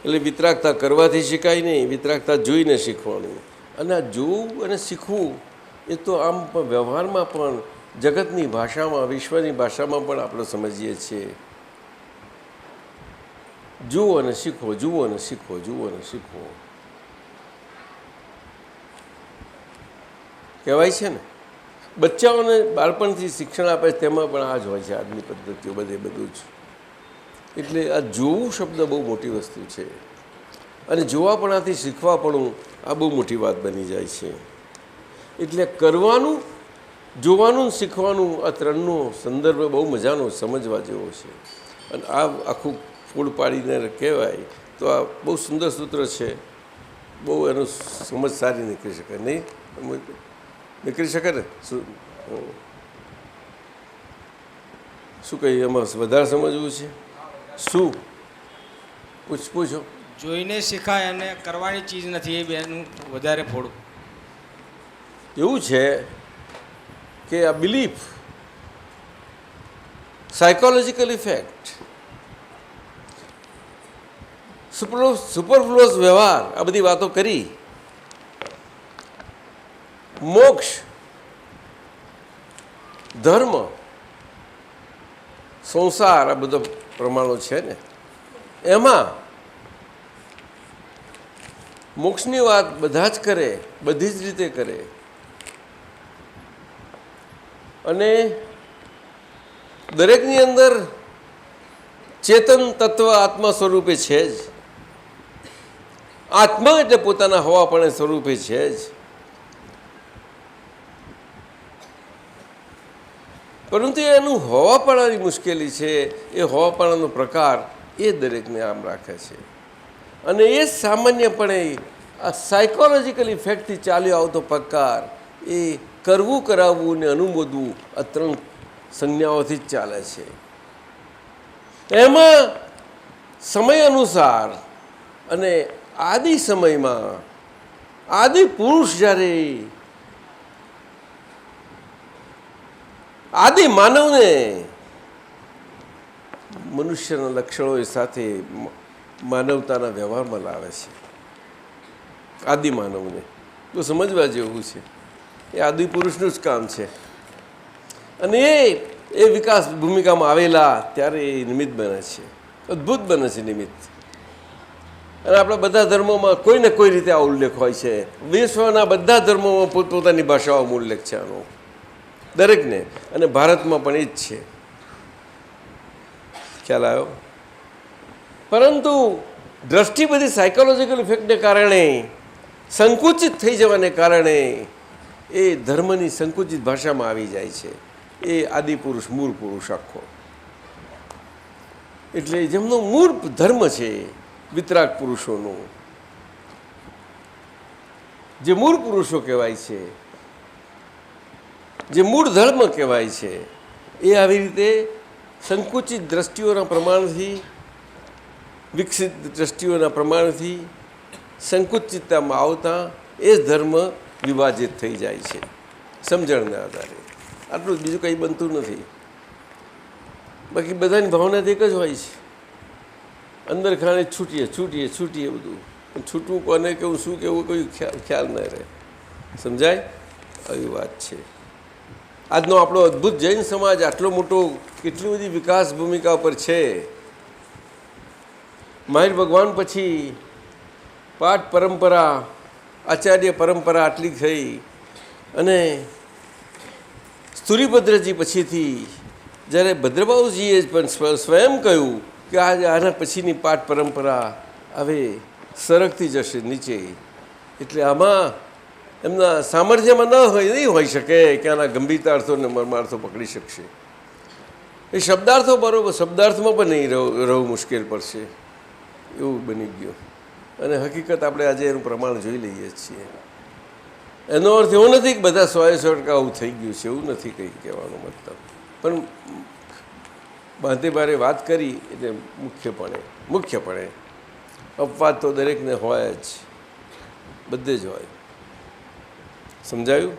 એટલે વિતરાગતા કરવાથી શીખાય નહીં, વિતરાગતા જોઈને શીખવાનું. અને આ જોવું અને શીખવું એ તો આમ પણ વ્યવહારમાં પણ જગતની ભાષામાં, વિશ્વની ભાષામાં પણ આપણે સમજીએ છીએ. જુઓ અને શીખો, જુઓ અને શીખો, જુઓ અને શીખો કહેવાય છે ને. બચ્ચાઓને બાળપણથી શિક્ષણ આપે તેમાં પણ આ જ હોય છે, આજની પદ્ધતિઓ બધું જ. એટલે આ જોવું શબ્દ બહુ મોટી વસ્તુ છે અને જોવાપણાથી શીખવાપણું આ બહુ મોટી વાત બની જાય છે. એટલે કરવાનું, જોવાનું, શીખવાનું આ 3નો સંદર્ભ બહુ મજાનો સમજવા જેવો છે. અને આ આખું ફૂડ પાડીને કહેવાય તો આ બહુ સુંદર સૂત્ર છે. બહુ એનું સમજ સારી નીકળી શકે નહીં, નીકળી શકે ને. શું કહીએ એમાં વધારે સમજવું છે? શું પૂછો? જોઈને શીખાય અને કરવાની ચીજ નથી, એ બેનું વધારે ફોડું. એવું છે કે આ બિલીફ, સાયકોલોજીકલ ઇફેક્ટ, સુપરફ્લુઅસ વ્યવહાર, આ બધી વાતો કરી. મોક્ષ, ધર્મ, સંસાર, આ બધા પ્રમાણો છે ને. એમાં મોક્ષની વાત બધા જ કરે, બધી જ રીતે કરે. અને દરેકની અંદર ચેતન તત્વ આત્મા સ્વરૂપે છે જ. આત્મા એટલે પોતાના હવાપણે સ્વરૂપે છે જ. પરંતુ એનું હોવાપણાની મુશ્કેલી છે. એ હોવાપણાનો પ્રકાર એ દરેકને આમ રાખે છે. અને એ સામાન્યપણે આ સાયકોલોજીકલ ઇફેક્ટથી ચાલ્યો આવતો પ્રકાર એ કરવું, કરાવવું ને અનુમોદવું આ 3 સંજ્ઞાઓથી જ ચાલે છે. એમાં સમય અનુસાર અને આદિ સમયમાં આદિ પુરુષ જ્યારે આદિ માનવને મનુષ્યના લક્ષણો સાથે માનવતાના વ્યવહારમાં લાવે છે. આદિ માનવને તો સમજવા જેવું છે. એ આદિ પુરુષનું જ કામ છે. અને એ વિકાસ ભૂમિકામાં આવેલા ત્યારે એ નિમિત્ત બને છે, અદ્ભુત બને છે નિમિત્ત. અને આપણા બધા ધર્મોમાં કોઈ ને કોઈ રીતે આ ઉલ્લેખ હોય છે. વિશ્વના બધા ધર્મોમાં પોતપોતાની ભાષાઓમાં ઉલ્લેખ છે આનો, દરેકને. અને ભારતમાં પણ એ જ છે. ખ્યાલ આવ્યો? પરંતુ દ્રષ્ટિ બધી સાયકોલોજીકલ ઇફેક્ટને કારણે, સંકુચિત થઈ જવાને કારણે એ ધર્મની સંકુચિત ભાષામાં આવી જાય છે. એ આદિપુરુષ, મૂળ પુરુષ આખો. એટલે જેમનો મૂળ ધર્મ છે વિતરાગ પુરુષોનો, જે મૂળ પુરુષો કહેવાય છે, જે મૂળ ધર્મ કહેવાય છે, એ આવી રીતે સંકુચિત દ્રષ્ટિઓના પ્રમાણથી, વિકસિત દ્રષ્ટિઓના પ્રમાણથી સંકુચિતતામાં આવતા એ ધર્મ વિભાજિત થઈ જાય છે સમજણના આધારે. આટલું જ, બીજું કંઈ બનતું નથી. બાકી બધાની ભાવના એક જ હોય છે. અંદર ખાણે છૂટીએ છૂટીએ છૂટીએ બધું. છૂટવું કોને કેવું, શું કેવું, કોઈ ખ્યાલ ન રહે. સમજાય? આવી વાત છે. આજનો આપણો અદ્ભુત જૈન સમાજ આટલો મોટો, કેટલી બધી વિકાસ ભૂમિકા પર છે. મહાવીર ભગવાન પછી પાઠ પરંપરા, આચાર્ય પરંપરા આટલી થઈ. અને સ્તુરીભદ્રજી પછીથી જ્યારે ભદ્રબાહુજીએ પણ સ્વયં કહ્યું કે આના પછીની પાઠ પરંપરા હવે સરકતી જશે નીચે. એટલે આમાં એમના સામર્થ્યમાં નહીં હોઈ શકે કે આના ગંભીરતા અર્થોને મર્માર્થો પકડી શકશે. એ શબ્દાર્થો બરાબર, શબ્દાર્થમાં પણ નહીં રહેવું મુશ્કેલ પડશે એવું બની ગયું. અને હકીકત આપણે આજે એનું પ્રમાણ જોઈ લઈએ છીએ. એનો અર્થ એવો નથી કે બધા 100% આવું થઈ ગયું છે, એવું નથી કંઈ કહેવાનો મતલબ. પણ બાંધે બારે વાત કરી એટલે મુખ્યપણે અપવાદ તો દરેકને હોય જ, બધે જ હોય. સમજાયું?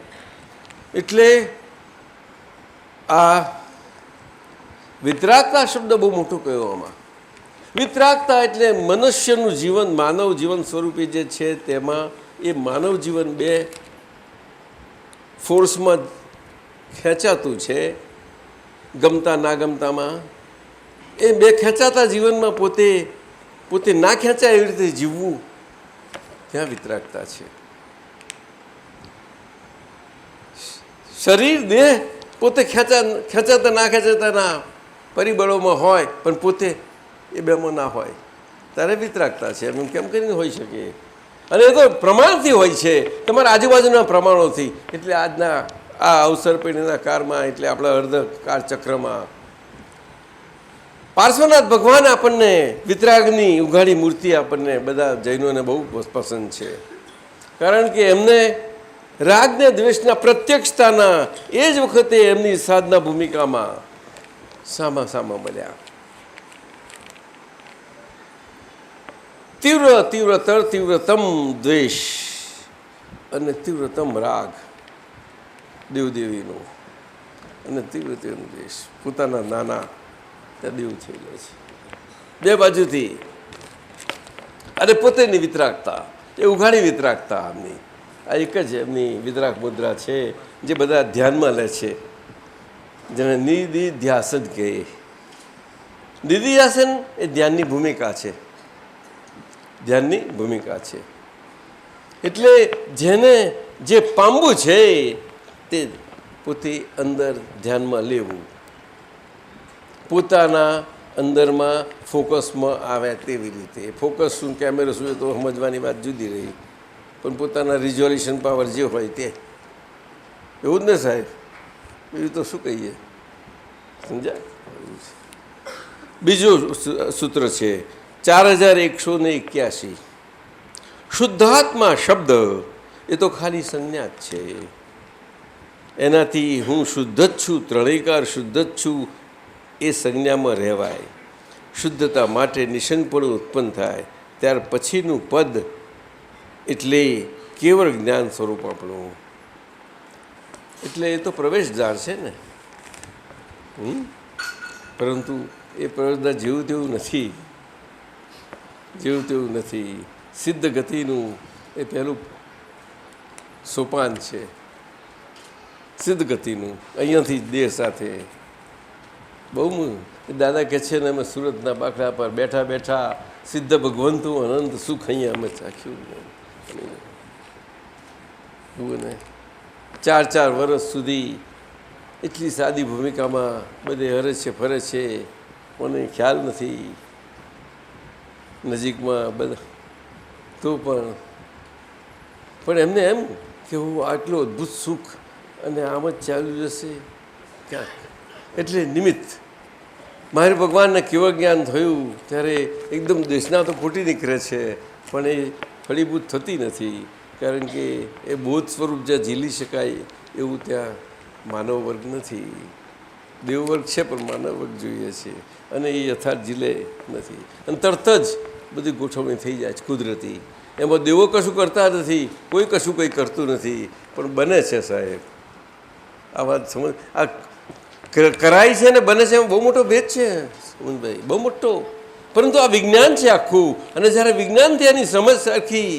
એટલે આ વિતરાગતા શબ્દ બહુ મોટું કયો આમાં. વિતરાગતા એટલે મનુષ્યનું જીવન, માનવ જીવન સ્વરૂપે જે છે તેમાં એ માનવ જીવન 2 ફોર્સમાં ખેંચાતું છે, ગમતા ના ગમતામાં. એ 2 ખેંચાતા જીવનમાં પોતે ના ખેંચાય એવી રીતે જીવવું, ત્યાં વિતરાગતા છે. શરીર, દેહ પોતે ખેંચાતા ના ખેંચાતાના પરિબળોમાં હોય, પણ પોતે એ 2માં ના હોય, ત્યારે વિતરાગતા છે. એમ કેમ કરીને હોઈ શકે? અને એ તો પ્રમાણથી હોય છે, તમારા આજુબાજુના પ્રમાણોથી. એટલે આજના આ અવસર પેઢીના કાળમાં, એટલે આપણા અર્ધ કાળચક્રમાં પાર્શ્વનાથ ભગવાન આપણને વિતરાગની ઉઘાડી મૂર્તિ આપણને બધા જૈનોને બહુ પસંદ છે. કારણ કે એમને રાગને દ્વેષના પ્રત્યક્ષતાના એ જ વખતે એમની સાધના ભૂમિકામાં સામા મળ્યા. તીવ્રતમ દ્વેષ અને તીવ્રતમ રાગ દેવદેવીનો, અને તીવ્રતમ દ્વેષ પોતાના નાના ત્યાં દેવ થઈ જાય છે 2 બાજુથી. અને પોતેની વિતરાગતા, એ ઉઘાડી વિતરાગતા એમની. આ એક જ એમની વિતરાગ મુદ્રા છે જે બધા ધ્યાનમાં લે છે, જેને નિધિધ્યાસન કહે. નિધિધ્યાસન એ ધ્યાનની ભૂમિકા છે, ધ્યાનની ભૂમિકા છે. એટલે જેને જે પામવું છે તે પોતે અંદર ધ્યાનમાં લેવું, પોતાના અંદરમાં ફોકસમાં આવે તેવી રીતે. ફોકસ શું, કેમેરો શું, એ તો સમજવાની વાત જુદી રહી, પણ પોતાના રિઝોલ્યુશન પાવર જે હોય તે. એવું જ ને સાહેબ? એવું તો શું કહીએ? સમજાય? બીજું સૂત્ર છે 4181. શુદ્ધાત્મા શબ્દ એ તો ખાલી સંજ્ઞા જ છે. એનાથી હું શુદ્ધ જ છું, ત્રણેયકાર શુદ્ધ જ છું એ સંજ્ઞામાં રહેવાય. શુદ્ધતા માટે નિશંકપણું ઉત્પન્ન થાય. ત્યાર પછીનું પદ એટલે કેવળ જ્ઞાન સ્વરૂપ આપણું. એટલે એ તો પ્રવેશદ્વાર છે ને. પરંતુ એ પ્રવેશદ્વાર જેવું તેવું નથી, જેવું તેવું નથી. સિદ્ધ ગતિનું એ પહેલું સોપાન છે, સિદ્ધ ગતિનું. અહીંયાથી દેહ સાથે બહુ દાદા કહે છે ને, અમે સુરતના બાકડા પર બેઠા બેઠા સિદ્ધ ભગવંતું અનંત સુખ અહીંયા અમે ચાખ્યું. ને 4 વર્ષ સુધી એટલી સાદી ભૂમિકામાં બધે હરે છે ફરે છે, મને ખ્યાલ નથી નજીકમાં બધા. તો પણ એમને એમ કે હું આટલું અદ્ભુત સુખ અને આમ જ ચાલ્યું જશે ક્યાંક. એટલે નિમિત્ત મારે ભગવાનને કેવળ જ્ઞાન થયું ત્યારે એકદમ દેશના તો ફૂટી નીકળે છે, પણ એ ફળીભૂત થતી નથી. કારણ કે એ બોધ સ્વરૂપ જ્યાં ઝીલી શકાય એવું ત્યાં માનવ વર્ગ નથી. દેવ વર્ગ છે પણ માનવ વર્ગ જોઈએ છે, અને એ યથાર્થ ઝીલે નથી. અને તરત જ બધી ગોઠવણી થઈ જાય છે કુદરતી. એમાં દેવો કશું કરતા નથી, કોઈ કશું કંઈ કરતું નથી, પણ બને છે સાહેબ. આ વાત સમજ, આ કરાય છે ને બને છે, એમાં બહુ મોટો ભેદ છે સુમનભાઈ, બહુ મોટો. પરંતુ આ વિજ્ઞાન છે આખું, અને જ્યારે વિજ્ઞાનથી એની સમજ સરખી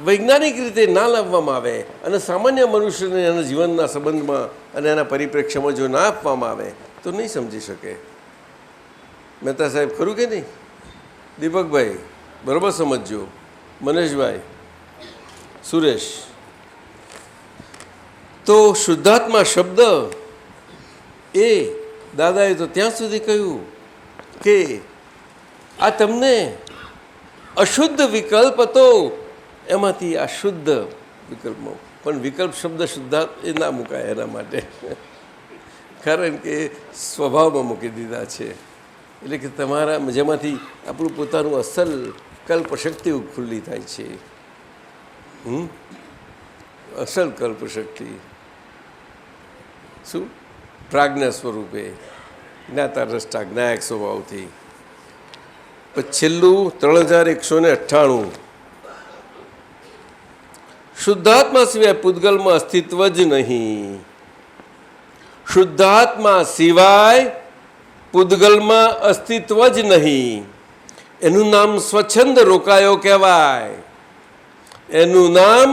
વૈજ્ઞાનિક રીતે ના લાવવામાં આવે અને સામાન્ય મનુષ્યને એના જીવનના સંબંધમાં અને એના પરિપ્રેક્ષ્યમાં જો ના આપવામાં આવે તો નહીં સમજી શકે. મહેતા સાહેબ ખરું કે નહીં? દીપકભાઈ બરાબર સમજજો, મનેશભાઈ, સુરેશ. તો શુદ્ધાત્મા શબ્દ એ દાદાએ તો ત્યાં સુધી કહ્યું કે આ તમને અશુદ્ધ વિકલ્પ હતો, એમાંથી આ શુદ્ધ વિકલ્પમાં પણ વિકલ્પ શબ્દ શુદ્ધાત્ એ ના મુકાય એના માટે, કારણ કે સ્વભાવમાં મૂકી દીધા છે. એટલે કે તમારા જેમાંથી આપણું પોતાનું અસલ કલ્પશક્તિ ખુલ્લી થાય છે. અસલ કલ્પશક્તિ શું? પ્રાજ્ઞા સ્વરૂપે જ્ઞાતા દ્રષ્ટા જ્ઞાયક સ્વભાવથી. પછી છેલ્લું 3198 શુદ્ધાત્મા સિવાય પૂતગલમાં અસ્તિત્વ જ નહીં. શુદ્ધાત્મા સિવાય પૂતગલમાં અસ્તિત્વ જ નહીં. એનું નામ સ્વચ્છંદ રોકાયો કહેવાય. એનું નામ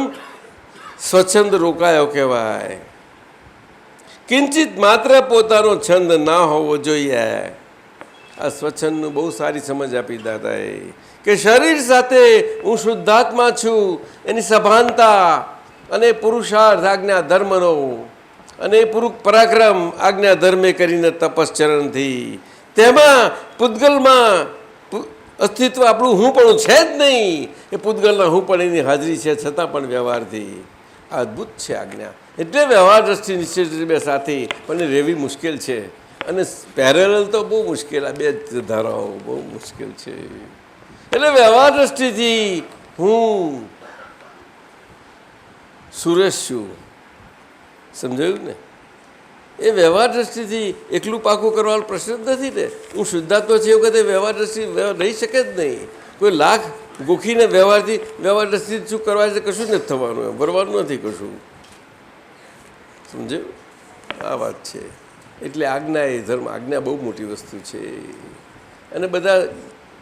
સ્વચ્છંદ રોકાયો કહેવાય. કિંચિત માત્ર પોતાનો છંદ ના હોવો જોઈએ. આ સ્વચ્છંદનું બહુ સારી સમજ આપી દાદાએ કે શરીર સાથે હું શુદ્ધાત્મા છું, એની સભાનતા અને પુરુષાર્થ આજ્ઞા ધર્મનો અને પુરુષ પરાક્રમ આજ્ઞા ધર્મે કરીને તપશ્ચરણથી તેમાં પૂતગલમાં અસ્તિત્વ આપણું હું પણ છે જ નહીં. એ પૂતગલના હું પણ એની હાજરી છે, છતાં પણ વ્યવહારથી અદ્ભુત છે આજ્ઞા. એટલે વ્યવહાર દ્રષ્ટિ નિશ્ચિત બે સાથે પણ રહેવી મુશ્કેલ છે, અને પેરેલલ તો બહુ મુશ્કેલ. આ બે ધારાઓ બહુ મુશ્કેલ છે. એટલે વ્યવહાર દ્રષ્ટિથી હું સુરેશ છું, સમજાયું ને? એ વ્યવહાર દ્રષ્ટિથી એકલું પાકું કરવાનો પ્રશ્ન જ નથી ને. હું શુદ્ધાત્મા છે એ વખતે વ્યવહાર દ્રષ્ટિ રહી શકે જ નહીં. કોઈ લાખ ગોખીને વ્યવહાર દ્રષ્ટિથી શું કરવા છે કશું નથી થવાનું, એમ ભરવાનું નથી કશું. સમજાયું? આ વાત છે. એટલે આજ્ઞા એ ધર્મ, આજ્ઞા બહુ મોટી વસ્તુ છે, અને બધા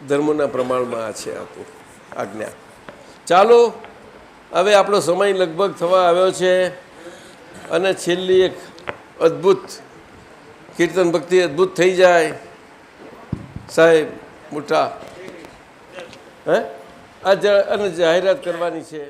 ધર્મોના પ્રમાણમાં આ છે આપણું આજ્ઞા. ચાલો હવે આપણો સમય લગભગ થવા આવ્યો છે, અને છેલ્લી એક અદ્ભુત કીર્તન ભક્તિ અદ્ભુત થઈ જાય સાહેબ મોટા. અને જાહેરાત કરવાની છે.